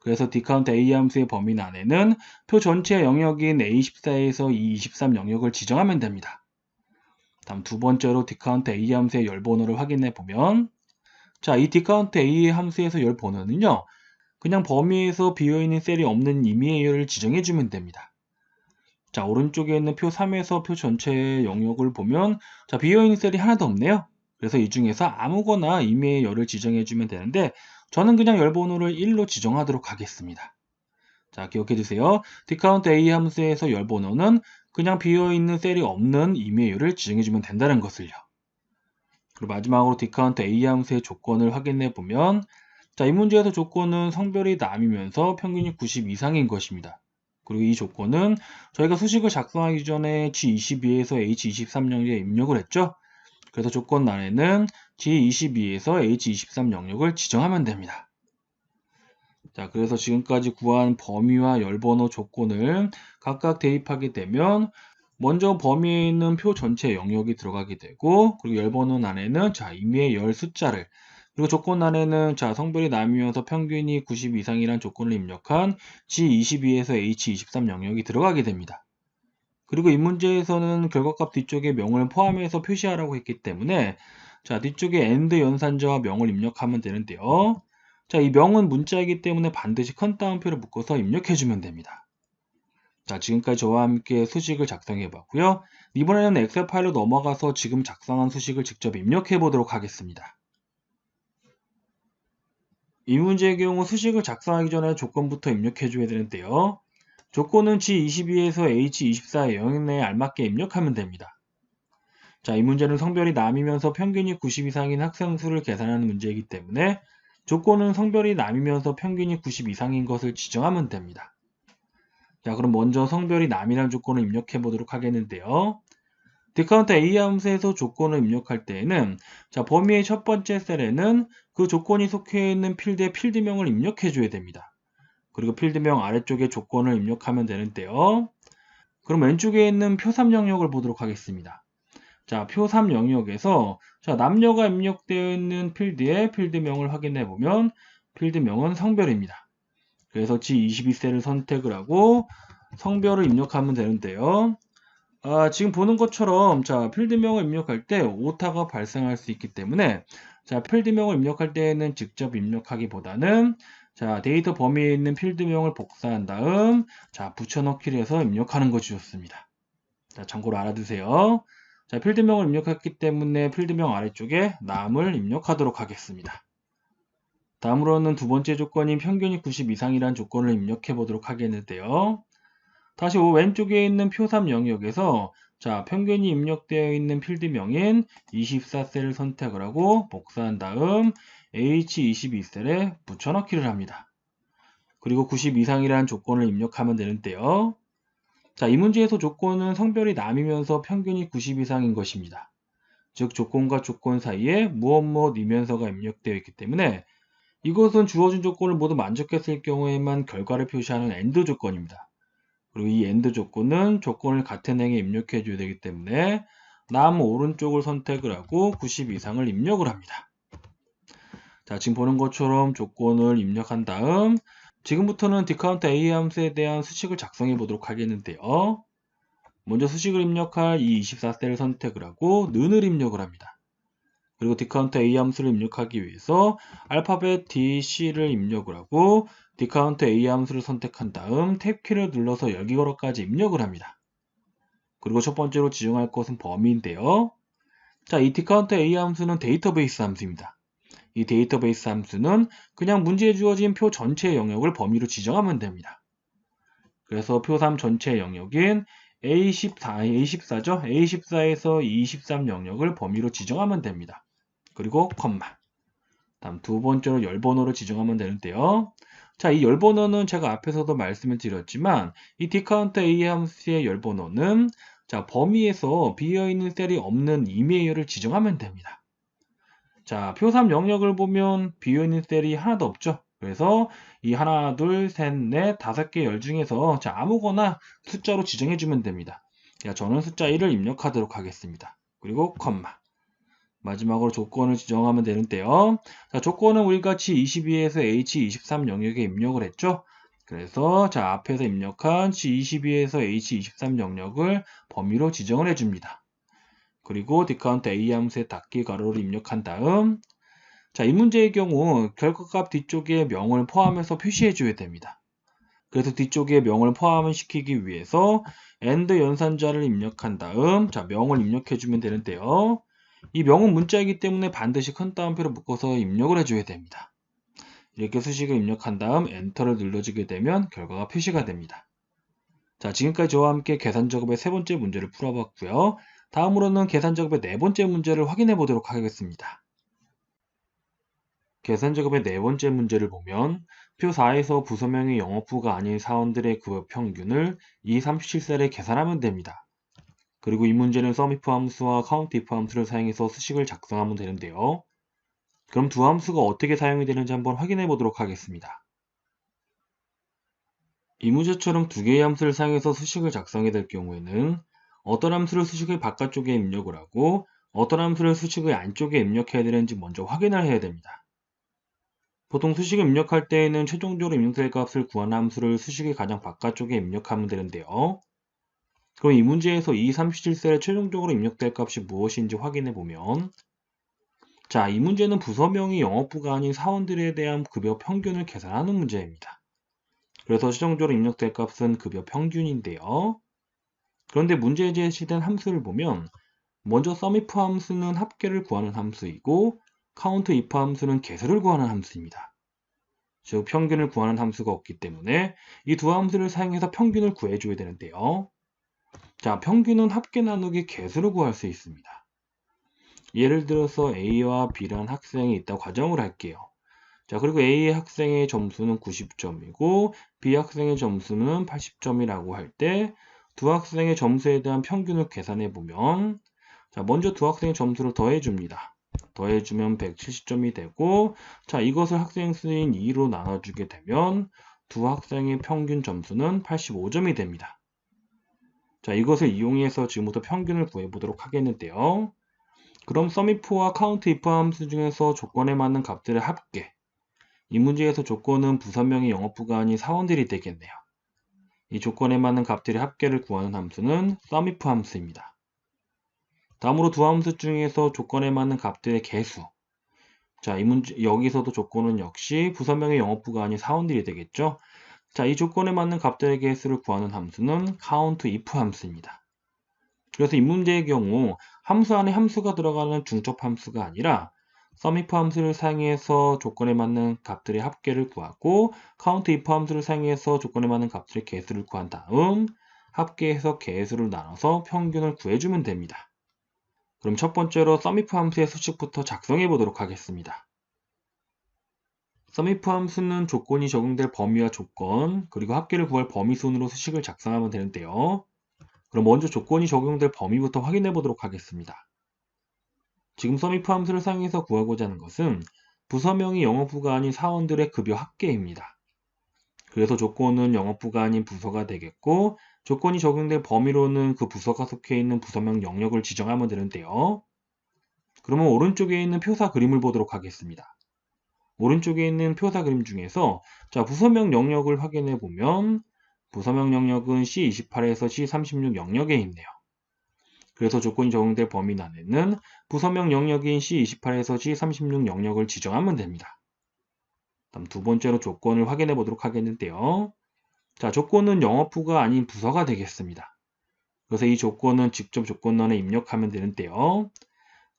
그래서 디카운트 A 함수의 범위 안에는 표 전체 영역인 A24에서 E23 영역을 지정하면 됩니다. 다음 두 번째로 디카운트 A 함수의 열 번호를 확인해 보면 자, 이 디카운트 A 함수에서 열 번호는요. 그냥 범위에서 비어있는 셀이 없는 임의의 열을 지정해 주면 됩니다. 자, 오른쪽에 있는 표 3에서 표 전체의 영역을 보면 자, 비어있는 셀이 하나도 없네요. 그래서 이 중에서 아무거나 임의의 열을 지정해 주면 되는데 저는 그냥 열 번호를 1로 지정하도록 하겠습니다. 자, 기억해 주세요. 디카운트 A 함수에서 열 번호는 그냥 비어있는 셀이 없는 임의의 열을 지정해 주면 된다는 것을요. 그리고 마지막으로 디카운트 A 함수의 조건을 확인해 보면 자, 이 문제에서 조건은 성별이 남이면서 평균이 90 이상인 것입니다. 그리고 이 조건은 저희가 수식을 작성하기 전에 G22에서 H23 영역에 입력을 했죠. 그래서 조건란에는 G22에서 H23 영역을 지정하면 됩니다. 자, 그래서 지금까지 구한 범위와 열번호 조건을 각각 대입하게 되면 먼저 범위에 있는 표 전체 영역이 들어가게 되고 그리고 열번호 안에는 자, 임의의 열 숫자를 그리고 조건 안에는 자, 성별이 남이면서 평균이 90 이상이라는 조건을 입력한 G22에서 H23 영역이 들어가게 됩니다. 그리고 이 문제에서는 결과값 뒤쪽에 명을 포함해서 표시하라고 했기 때문에 자, 뒤쪽에 AND 연산자와 명을 입력하면 되는데요. 자, 이 명은 문자이기 때문에 반드시 큰 따옴표를 묶어서 입력해주면 됩니다. 자, 지금까지 저와 함께 수식을 작성해 봤고요. 이번에는 엑셀 파일로 넘어가서 지금 작성한 수식을 직접 입력해 보도록 하겠습니다. 이 문제의 경우 수식을 작성하기 전에 조건부터 입력해 줘야 되는데요. 조건은 G22에서 H24의 영역 내에 알맞게 입력하면 됩니다. 자, 이 문제는 성별이 남이면서 평균이 90 이상인 학생 수를 계산하는 문제이기 때문에 조건은 성별이 남이면서 평균이 90 이상인 것을 지정하면 됩니다. 자, 그럼 먼저 성별이 남이라는 조건을 입력해 보도록 하겠는데요. 디카운트 A 함수에서 조건을 입력할 때에는 자, 범위의 첫 번째 셀에는 그 조건이 속해 있는 필드의 필드명을 입력해 줘야 됩니다. 그리고 필드명 아래쪽에 조건을 입력하면 되는데요. 그럼 왼쪽에 있는 표 3 영역을 보도록 하겠습니다. 자, 표 3 영역에서 자, 남녀가 입력되어 있는 필드의 필드명을 확인해 보면 필드명은 성별입니다. 그래서 G22셀을 선택을 하고 성별을 입력하면 되는데요. 지금 보는 것처럼 자, 필드명을 입력할 때 오타가 발생할 수 있기 때문에 자, 필드명을 입력할 때에는 직접 입력하기보다는 자, 데이터 범위에 있는 필드명을 복사한 다음 자, 붙여넣기를 해서 입력하는 것이 좋습니다. 자, 참고로 알아두세요. 자, 필드명을 입력했기 때문에 필드명 아래쪽에 남을 입력하도록 하겠습니다. 다음으로는 두 번째 조건인 평균이 90 이상이라는 조건을 입력해 보도록 하겠는데요. 다시 왼쪽에 있는 표3 영역에서 자, 평균이 입력되어 있는 필드명인 24셀을 선택을 하고 복사한 다음 H22셀에 붙여넣기를 합니다. 그리고 90 이상이라는 조건을 입력하면 되는데요. 자, 이 문제에서 조건은 성별이 남이면서 평균이 90 이상인 것입니다. 즉 조건과 조건 사이에 무엇이면서가 입력되어 있기 때문에 이것은 주어진 조건을 모두 만족했을 경우에만 결과를 표시하는 AND 조건입니다. 그리고 이 AND 조건은 조건을 같은 행에 입력해 줘야 되기 때문에 남 오른쪽을 선택을 하고 90 이상을 입력을 합니다. 자, 지금 보는 것처럼 조건을 입력한 다음 지금부터는 디카운트 A 함수에 대한 수식을 작성해 보도록 하겠는데요. 먼저 수식을 입력할 이 24셀을 선택을 하고 는을 입력을 합니다. 그리고 디카운트 A 함수를 입력하기 위해서 알파벳 D, C를 입력을 하고 디카운트 A 함수를 선택한 다음 탭키를 눌러서 열기 걸어까지 입력을 합니다. 그리고 첫 번째로 지정할 것은 범위인데요. 자, 이 디카운트 A 함수는 데이터베이스 함수입니다. 이 데이터베이스 함수는 그냥 문제에 주어진 표 전체 영역을 범위로 지정하면 됩니다. 그래서 표 3 전체 영역인 A14죠. A14에서 23 영역을 범위로 지정하면 됩니다. 그리고 컴마. 다음 두 번째로 열번호를 지정하면 되는데요. 자, 이 열번호는 제가 앞에서도 말씀을 드렸지만 이 디카운트 A 함수의 열번호는 자, 범위에서 비어있는 셀이 없는 이메일을 지정하면 됩니다. 자, 표 3 영역을 보면 비어있는 셀이 하나도 없죠. 그래서 이 하나, 둘, 셋, 넷, 5개 열 중에서 자, 아무거나 숫자로 지정해주면 됩니다. 자, 저는 숫자 1을 입력하도록 하겠습니다. 그리고 컴마. 마지막으로 조건을 지정하면 되는데요. 자, 조건은 우리같이 22에서 H23 영역에 입력을 했죠. 그래서 자, 앞에서 입력한 C22에서 H23 영역을 범위로 지정을 해줍니다. 그리고 디카운트 A 함수의 닫기 가로를 입력한 다음 자, 이 문제의 경우 결과값 뒤쪽에 명을 포함해서 표시해 줘야 됩니다. 그래서 뒤쪽에 명을 포함시키기 위해서 AND 연산자를 입력한 다음 자, 명을 입력해 주면 되는데요. 이 명은 문자이기 때문에 반드시 큰 따옴표로 묶어서 입력을 해줘야 됩니다. 이렇게 수식을 입력한 다음 엔터를 눌러주게 되면 결과가 표시가 됩니다. 자, 지금까지 저와 함께 계산 작업의 세 번째 문제를 풀어봤고요. 다음으로는 계산 작업의 네 번째 문제를 확인해 보도록 하겠습니다. 계산 작업의 네 번째 문제를 보면 표 4에서 부서명의 영업부가 아닌 사원들의 급여 평균을 이 37셀에 계산하면 됩니다. 그리고 이 문제는 sumif 함수와 countif 함수를 사용해서 수식을 작성하면 되는데요. 그럼 두 함수가 어떻게 사용이 되는지 한번 확인해 보도록 하겠습니다. 이 문제처럼 두 개의 함수를 사용해서 수식을 작성해야 될 경우에는 어떤 함수를 수식의 바깥쪽에 입력을 하고 어떤 함수를 수식의 안쪽에 입력해야 되는지 먼저 확인을 해야 됩니다. 보통 수식을 입력할 때에는 최종적으로 입력될 값을 구하는 함수를 수식의 가장 바깥쪽에 입력하면 되는데요. 그럼 이 문제에서 이 37셀에 최종적으로 입력될 값이 무엇인지 확인해 보면 자, 이 문제는 부서명이 영업부가 아닌 사원들에 대한 급여 평균을 계산하는 문제입니다. 그래서 최종적으로 입력될 값은 급여 평균인데요. 그런데 문제에 제시된 함수를 보면 먼저 sumif 함수는 합계를 구하는 함수이고 countif 함수는 개수를 구하는 함수입니다. 즉 평균을 구하는 함수가 없기 때문에 이 두 함수를 사용해서 평균을 구해줘야 되는데요. 자, 평균은 합계 나누기 개수로 구할 수 있습니다. 예를 들어서 A와 B라는 학생이 있다고 가정을 할게요. 자, 그리고 A 학생의 점수는 90점이고 B 학생의 점수는 80점이라고 할 때 두 학생의 점수에 대한 평균을 계산해 보면 자, 먼저 두 학생의 점수를 더해 줍니다. 더해주면 170점이 되고 자, 이것을 학생 수인 2로 나눠주게 되면 두 학생의 평균 점수는 85점이 됩니다. 자, 이것을 이용해서 지금부터 평균을 구해보도록 하겠는데요. 그럼 sumif와 countif 함수 중에서 조건에 맞는 값들의 합계. 이 문제에서 조건은 부서명의 영업부가 아닌 사원들이 되겠네요. 이 조건에 맞는 값들의 합계를 구하는 함수는 sumif 함수입니다. 다음으로 두 함수 중에서 조건에 맞는 값들의 개수. 자, 이 문제, 여기서도 조건은 역시 부서명의 영업부가 아닌 사원들이 되겠죠. 자, 이 조건에 맞는 값들의 개수를 구하는 함수는 countif 함수입니다. 그래서 이 문제의 경우 함수 안에 함수가 들어가는 중첩 함수가 아니라 sumIf 함수를 사용해서 조건에 맞는 값들의 합계를 구하고 countIf 함수를 사용해서 조건에 맞는 값들의 개수를 구한 다음 합계해서 개수를 나눠서 평균을 구해주면 됩니다. 그럼 첫 번째로 sumIf 함수의 수식부터 작성해 보도록 하겠습니다. sumIf 함수는 조건이 적용될 범위와 조건, 그리고 합계를 구할 범위 순으로 수식을 작성하면 되는데요. 그럼 먼저 조건이 적용될 범위부터 확인해 보도록 하겠습니다. 지금 sumIf 함수를 사용해서 구하고자 하는 것은 부서명이 영업부가 아닌 사원들의 급여 합계입니다. 그래서 조건은 영업부가 아닌 부서가 되겠고 조건이 적용될 범위로는 그 부서가 속해 있는 부서명 영역을 지정하면 되는데요. 그러면 오른쪽에 있는 표사 그림을 보도록 하겠습니다. 오른쪽에 있는 표사 그림 중에서 부서명 영역을 확인해 보면 부서명 영역은 C28에서 C36 영역에 있네요. 그래서 조건이 적용될 범위 안에는 부서명 영역인 C28에서 C36 영역을 지정하면 됩니다. 다음 두 번째로 조건을 확인해 보도록 하겠는데요. 조건은 영업부가 아닌 부서가 되겠습니다. 그래서 이 조건은 직접 조건란에 입력하면 되는데요.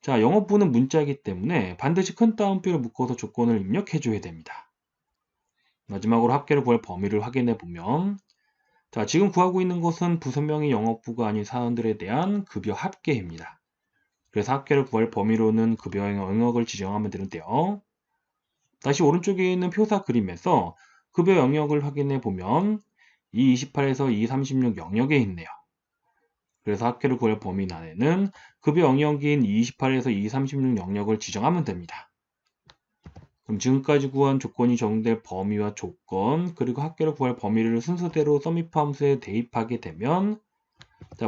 영업부는 문자이기 때문에 반드시 큰 따옴표를 묶어서 조건을 입력해 줘야 됩니다. 마지막으로 합계를 구할 범위를 확인해 보면 지금 구하고 있는 것은 부서명이 영업부가 아닌 사원들에 대한 급여 합계입니다. 그래서 합계를 구할 범위로는 급여 영역을 지정하면 되는데요. 다시 오른쪽에 있는 표사 그림에서 급여 영역을 확인해 보면 E28에서 E36 영역에 있네요. 그래서 합계를 구할 범위 안에는 급여 영역인 E28에서 E36 영역을 지정하면 됩니다. 그럼 지금까지 구한 조건이 적용될 범위와 조건, 그리고 합계를 구할 범위를 순서대로 sumIf 함수에 대입하게 되면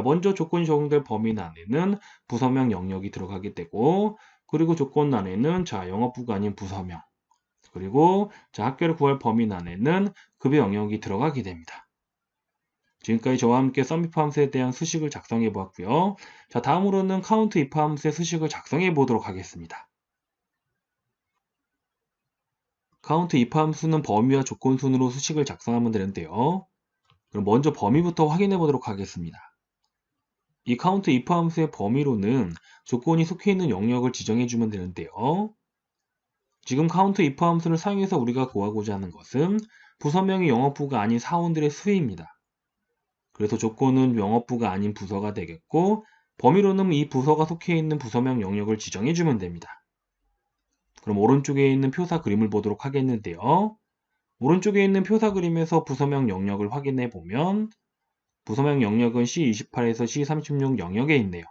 먼저 조건이 적용될 범위 안에는 부서명 영역이 들어가게 되고 그리고 조건 안에는 영업부가 아닌 부서명 그리고 합계를 구할 범위 안에는 급여 영역이 들어가게 됩니다. 지금까지 저와 함께 sumIf 함수에 대한 수식을 작성해 보았고요. 다음으로는 countIf 함수의 수식을 작성해 보도록 하겠습니다. countIf 함수는 범위와 조건 순으로 수식을 작성하면 되는데요. 그럼 먼저 범위부터 확인해 보도록 하겠습니다. 이 countIf 함수의 범위로는 조건이 속해 있는 영역을 지정해 주면 되는데요. 지금 countIf 함수를 사용해서 우리가 구하고자 하는 것은 부서명이 영업부가 아닌 사원들의 수입니다. 그래서 조건은 영업부가 아닌 부서가 되겠고 범위로는 이 부서가 속해 있는 부서명 영역을 지정해 주면 됩니다. 그럼 오른쪽에 있는 표사 그림을 보도록 하겠는데요. 오른쪽에 있는 표사 그림에서 부서명 영역을 확인해 보면 부서명 영역은 C28에서 C36 영역에 있네요.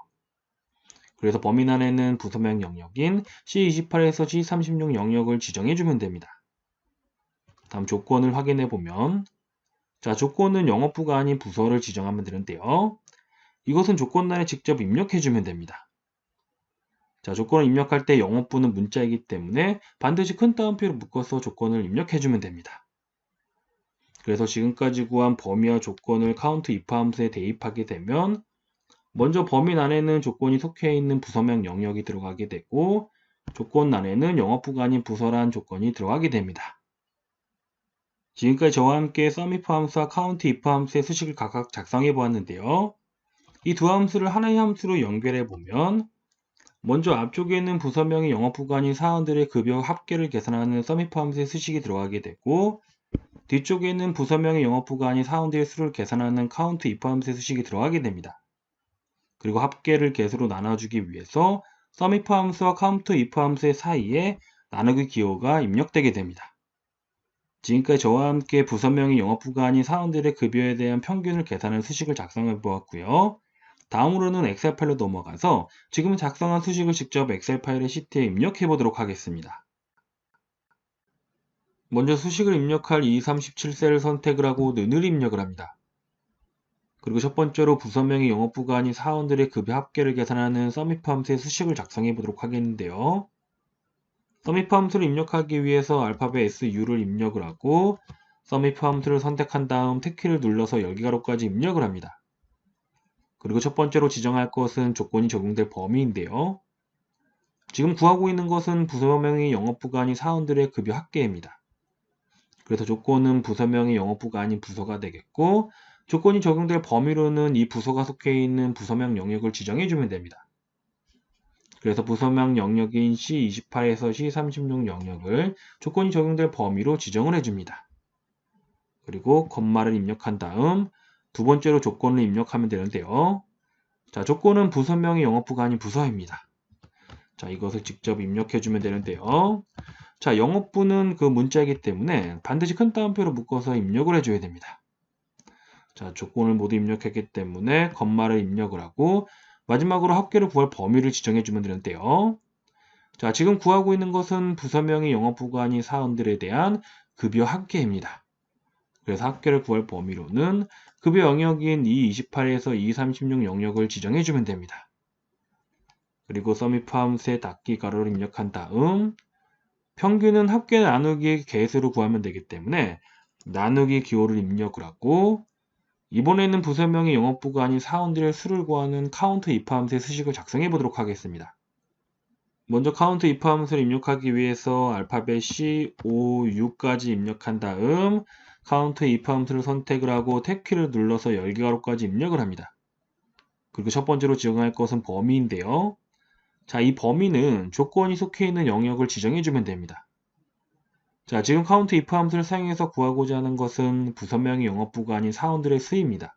그래서 범위 안에는 부서명 영역인 C28에서 C36 영역을 지정해 주면 됩니다. 다음 조건을 확인해 보면 조건은 영업부가 아닌 부서를 지정하면 되는데요. 이것은 조건란에 직접 입력해 주면 됩니다. 조건을 입력할 때 영업부는 문자이기 때문에 반드시 큰 따옴표를 묶어서 조건을 입력해 주면 됩니다. 그래서 지금까지 구한 범위와 조건을 countIf 함수에 대입하게 되면 먼저 범위 안에는 조건이 속해 있는 부서명 영역이 들어가게 되고 조건 안에는 영업부가 아닌 부서란 조건이 들어가게 됩니다. 지금까지 저와 함께 sumIf 함수와 countIf 함수의 수식을 각각 작성해 보았는데요. 이 두 함수를 하나의 함수로 연결해 보면 먼저 앞쪽에 있는 부서명이 영업부가 아닌 사원들의 급여 합계를 계산하는 sumIf 함수의 수식이 들어가게 되고 뒤쪽에 있는 부서명의 영업부가 아닌 사원들의 수를 계산하는 countIf 함수의 수식이 들어가게 됩니다. 그리고 합계를 개수로 나눠주기 위해서 sumIf 함수와 countIf 함수의 사이에 나누기 기호가 입력되게 됩니다. 지금까지 저와 함께 부서명이 영업부가 아닌 사원들의 급여에 대한 평균을 계산하는 수식을 작성해 보았고요. 다음으로는 엑셀 파일로 넘어가서 지금 작성한 수식을 직접 엑셀 파일의 시트에 입력해 보도록 하겠습니다. 먼저 수식을 입력할 E37셀을 선택을 하고 는을 입력을 합니다. 그리고 첫 번째로 부서명이 영업부가 아닌 사원들의 급여 합계를 계산하는 sumIf 함수의 수식을 작성해 보도록 하겠는데요. sumIf 함수를 입력하기 위해서 알파벳 SU를 입력을 하고 sumIf 함수를 선택한 다음 탭키를 눌러서 열기가로까지 입력을 합니다. 그리고 첫 번째로 지정할 것은 조건이 적용될 범위인데요. 지금 구하고 있는 것은 부서명이 영업부가 아닌 사원들의 급여 합계입니다. 그래서 조건은 부서명이 영업부가 아닌 부서가 되겠고 조건이 적용될 범위로는 이 부서가 속해 있는 부서명 영역을 지정해주면 됩니다. 그래서 부서명 영역인 C28에서 C36 영역을 조건이 적용될 범위로 지정을 해줍니다. 그리고 콤마를 입력한 다음 두 번째로 조건을 입력하면 되는데요. 자, 조건은 부서명의 영업부가 아닌 부서입니다. 자, 이것을 직접 입력해주면 되는데요. 자, 영업부는 그 문자이기 때문에 반드시 큰 따옴표로 묶어서 입력을 해줘야 됩니다. 자, 조건을 모두 입력했기 때문에 콤마를 입력을 하고 마지막으로 합계를 구할 범위를 지정해주면 되는데요. 자, 지금 구하고 있는 것은 부서명의 영업부가 아닌 사원들에 대한 급여 합계입니다. 그래서 합계를 구할 범위로는 급여 영역인 E28에서 E36 영역을 지정해주면 됩니다. 그리고 서밋 함수에 닫기 가로를 입력한 다음 평균은 합계 나누기 개수로 구하면 되기 때문에 나누기 기호를 입력을 하고 이번에는 부서명의 영업부가 아닌 사원들의 수를 구하는 카운트 if 함수의 수식을 작성해 보도록 하겠습니다. 먼저 카운트 if 함수를 입력하기 위해서 알파벳 C, O, U까지 입력한 다음 카운트 if 함수를 선택을 하고 탭키를 눌러서 열기 가로까지 입력을 합니다. 그리고 첫 번째로 지정할 것은 범위인데요. 자, 이 범위는 조건이 속해 있는 영역을 지정해주면 됩니다. 자, 지금 카운트 if 함수를 사용해서 구하고자 하는 것은 부서명의 영업부가 아닌 사원들의 수입니다.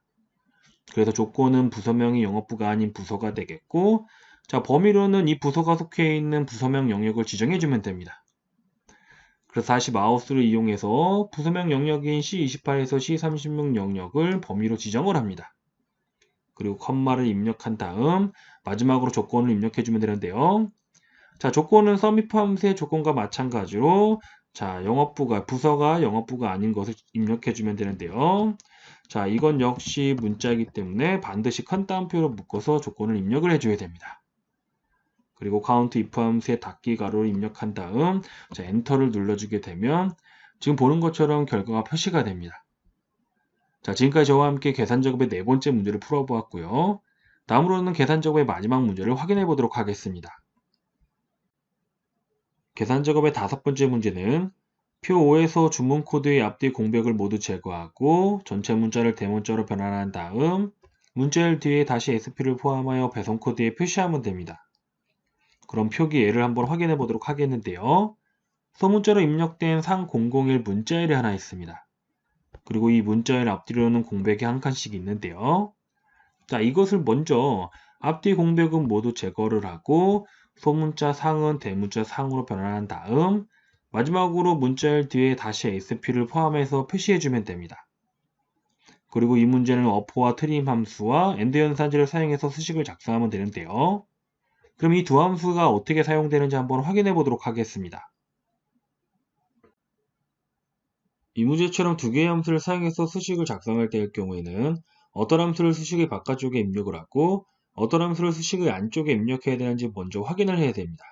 그래서 조건은 부서명의 영업부가 아닌 부서가 되겠고, 자, 범위로는 이 부서가 속해 있는 부서명 영역을 지정해주면 됩니다. 그래서 다시 마우스를 이용해서 부서명 영역인 C28에서 C36 영역을 범위로 지정을 합니다. 그리고 컴마를 입력한 다음 마지막으로 조건을 입력해주면 되는데요. 자, 조건은 서밋 함수의 조건과 마찬가지로 자, 부서가 영업부가 아닌 것을 입력해주면 되는데요. 자, 이건 역시 문자이기 때문에 반드시 큰 따옴표로 묶어서 조건을 입력을 해줘야 됩니다. 그리고 카운트 if 함수의 닫기 가로를 입력한 다음 자, 엔터를 눌러주게 되면 지금 보는 것처럼 결과가 표시가 됩니다. 자, 지금까지 저와 함께 계산 작업의 네 번째 문제를 풀어보았고요. 다음으로는 계산 작업의 마지막 문제를 확인해 보도록 하겠습니다. 계산 작업의 다섯 번째 문제는 표 5에서 주문 코드의 앞뒤 공백을 모두 제거하고 전체 문자를 대문자로 변환한 다음 문자열 뒤에 다시 SP를 포함하여 배송 코드에 표시하면 됩니다. 그럼 표기 예를 한번 확인해 보도록 하겠는데요. 소문자로 입력된 상 001 문자열이 하나 있습니다. 그리고 이 문자열 앞뒤로는 공백이 한 칸씩 있는데요. 자, 이것을 먼저 앞뒤 공백은 모두 제거를 하고 소문자 상은 대문자 상으로 변환한 다음 마지막으로 문자열 뒤에 다시 SP를 포함해서 표시해주면 됩니다. 그리고 이 문제는 어퍼와 트림 함수와 엔드 연산지를 사용해서 수식을 작성하면 되는데요. 그럼 이 두 함수가 어떻게 사용되는지 한번 확인해 보도록 하겠습니다. 이 문제처럼 두 개의 함수를 사용해서 수식을 작성할 때일 경우에는 어떤 함수를 수식의 바깥쪽에 입력을 하고 어떤 함수를 수식의 안쪽에 입력해야 되는지 먼저 확인을 해야 됩니다.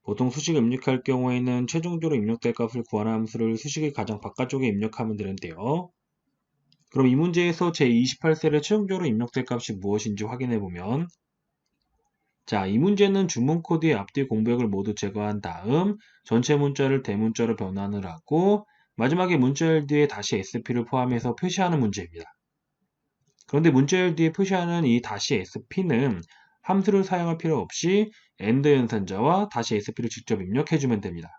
보통 수식을 입력할 경우에는 최종적으로 입력될 값을 구하는 함수를 수식의 가장 바깥쪽에 입력하면 되는데요. 그럼 이 문제에서 제28셀에 최종적으로 입력될 값이 무엇인지 확인해 보면 자, 이 문제는 주문 코드의 앞뒤 공백을 모두 제거한 다음 전체 문자를 대문자로 변환을 하고 마지막에 문자열 뒤에 다시 SP를 포함해서 표시하는 문제입니다. 그런데 문자열 뒤에 표시하는 이 다시 SP는 함수를 사용할 필요 없이 AND 연산자와 다시 SP를 직접 입력해주면 됩니다.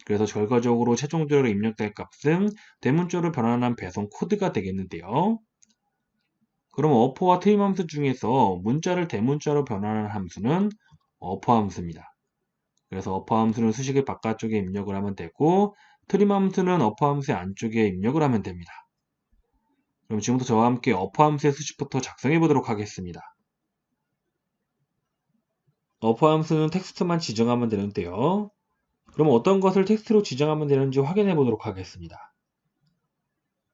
그래서 결과적으로 최종적으로 입력될 값은 대문자로 변환한 배송 코드가 되겠는데요. 그럼 어퍼와 트림 함수 중에서 문자를 대문자로 변환하는 함수는 어퍼 함수입니다. 그래서 어퍼 함수는 수식의 바깥쪽에 입력을 하면 되고 트림 함수는 어퍼 함수의 안쪽에 입력을 하면 됩니다. 그럼 지금부터 저와 함께 어퍼 함수의 수식부터 작성해 보도록 하겠습니다. 어퍼 함수는 텍스트만 지정하면 되는데요. 그럼 어떤 것을 텍스트로 지정하면 되는지 확인해 보도록 하겠습니다.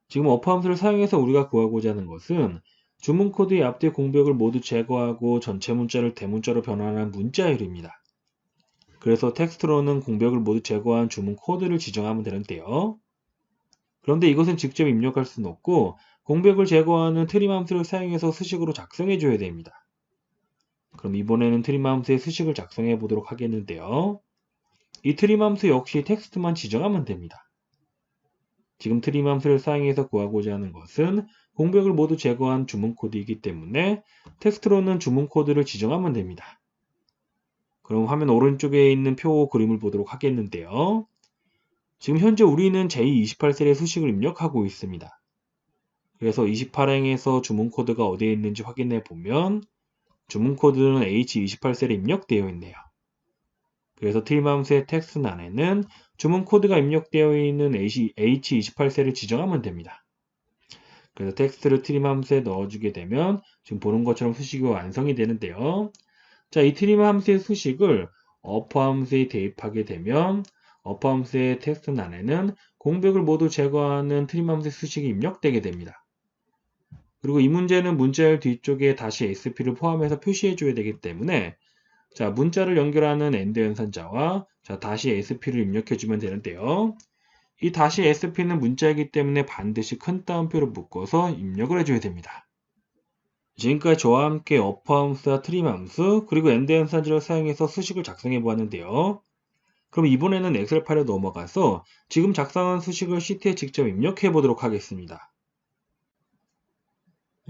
지금 어퍼 함수를 사용해서 우리가 구하고자 하는 것은 주문 코드의 앞뒤 공백을 모두 제거하고 전체 문자를 대문자로 변환한 문자열입니다. 그래서 텍스트로는 공백을 모두 제거한 주문 코드를 지정하면 되는데요. 그런데 이것은 직접 입력할 수는 없고 공백을 제거하는 트림 함수를 사용해서 수식으로 작성해 줘야 됩니다. 그럼 이번에는 트림 함수의 수식을 작성해 보도록 하겠는데요. 이 트림 함수 역시 텍스트만 지정하면 됩니다. 지금 트림 함수를 사용해서 구하고자 하는 것은 공백을 모두 제거한 주문 코드이기 때문에 텍스트로는 주문 코드를 지정하면 됩니다. 그럼 화면 오른쪽에 있는 표 그림을 보도록 하겠는데요. 지금 현재 우리는 제28셀의 수식을 입력하고 있습니다. 그래서 28행에서 주문 코드가 어디에 있는지 확인해 보면 주문 코드는 H28셀에 입력되어 있네요. 그래서 트림 함수의 텍스트란에는 주문 코드가 입력되어 있는 H28셀을 지정하면 됩니다. 그래서 텍스트를 트림 함수에 넣어주게 되면 지금 보는 것처럼 수식이 완성이 되는데요. 자, 이 트림 함수의 수식을 어퍼 함수에 대입하게 되면 어퍼 함수의 텍스트란에는 공백을 모두 제거하는 트림 함수의 수식이 입력되게 됩니다. 그리고 이 문제는 문자열 뒤쪽에 다시 SP를 포함해서 표시해 줘야 되기 때문에 자, 문자를 연결하는 AND 연산자와 자, 다시 SP를 입력해 주면 되는데요. 이 다시 SP는 문자이기 때문에 반드시 큰 따옴표로 묶어서 입력을 해줘야 됩니다. 지금까지 저와 함께 어퍼 함수와 트림 함수 그리고 AND 연산자를 사용해서 수식을 작성해 보았는데요. 그럼 이번에는 엑셀 파일에 넘어가서 지금 작성한 수식을 시트에 직접 입력해 보도록 하겠습니다.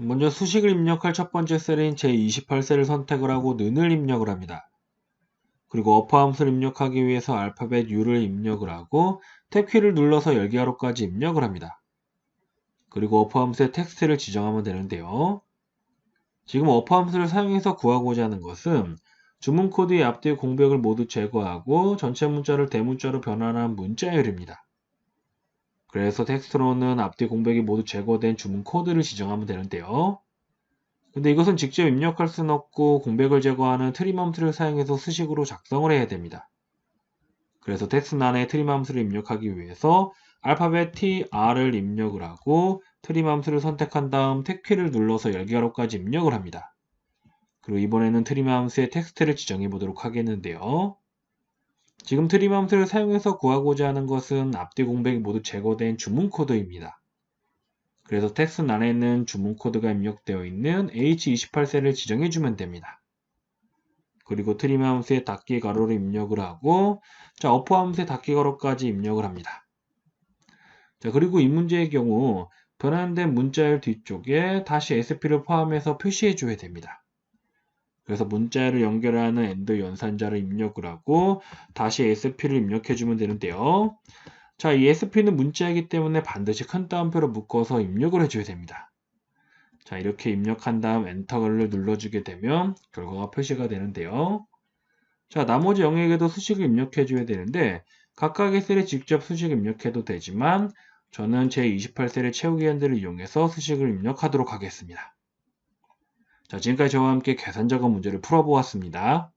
먼저 수식을 입력할 첫 번째 셀인 제28셀을 선택을 하고 는을 입력을 합니다. 그리고 어퍼 함수를 입력하기 위해서 알파벳 U를 입력을 하고 탭키를 눌러서 열기가로까지 입력을 합니다. 그리고 어퍼 함수의 텍스트를 지정하면 되는데요. 지금 어퍼 함수를 사용해서 구하고자 하는 것은 주문 코드의 앞뒤 공백을 모두 제거하고 전체 문자를 대문자로 변환한 문자열입니다. 그래서 텍스트로는 앞뒤 공백이 모두 제거된 주문 코드를 지정하면 되는데요. 근데 이것은 직접 입력할 수는 없고 공백을 제거하는 트림 함수를 사용해서 수식으로 작성을 해야 됩니다. 그래서 텍스트란에 트림 함수를 입력하기 위해서 알파벳 TR을 입력을 하고 트림 함수를 선택한 다음 탭키를 눌러서 열기가로까지 입력을 합니다. 그리고 이번에는 트림 함수의 텍스트를 지정해 보도록 하겠는데요. 지금 트림 함수를 사용해서 구하고자 하는 것은 앞뒤 공백이 모두 제거된 주문 코드입니다. 그래서 텍스트란에는 주문 코드가 입력되어 있는 H28셀을 지정해 주면 됩니다. 그리고 트림 함수의 닫기 가로를 입력을 하고 자, 어퍼 함수의 닫기 가로까지 입력을 합니다. 자, 그리고 이 문제의 경우 변환된 문자열 뒤쪽에 다시 SP를 포함해서 표시해 줘야 됩니다. 그래서 문자열을 연결하는 AND 연산자를 입력을 하고 다시 SP를 입력해 주면 되는데요. 자, 이 SP는 문자이기 때문에 반드시 큰 따옴표로 묶어서 입력을 해줘야 됩니다. 자, 이렇게 입력한 다음 엔터를 눌러주게 되면 결과가 표시가 되는데요. 자, 나머지 영역에도 수식을 입력해 줘야 되는데 각각의 셀에 직접 수식을 입력해도 되지만 저는 제28셀의 채우기 핸들을 이용해서 수식을 입력하도록 하겠습니다. 자, 지금까지 저와 함께 계산 작업 문제를 풀어보았습니다.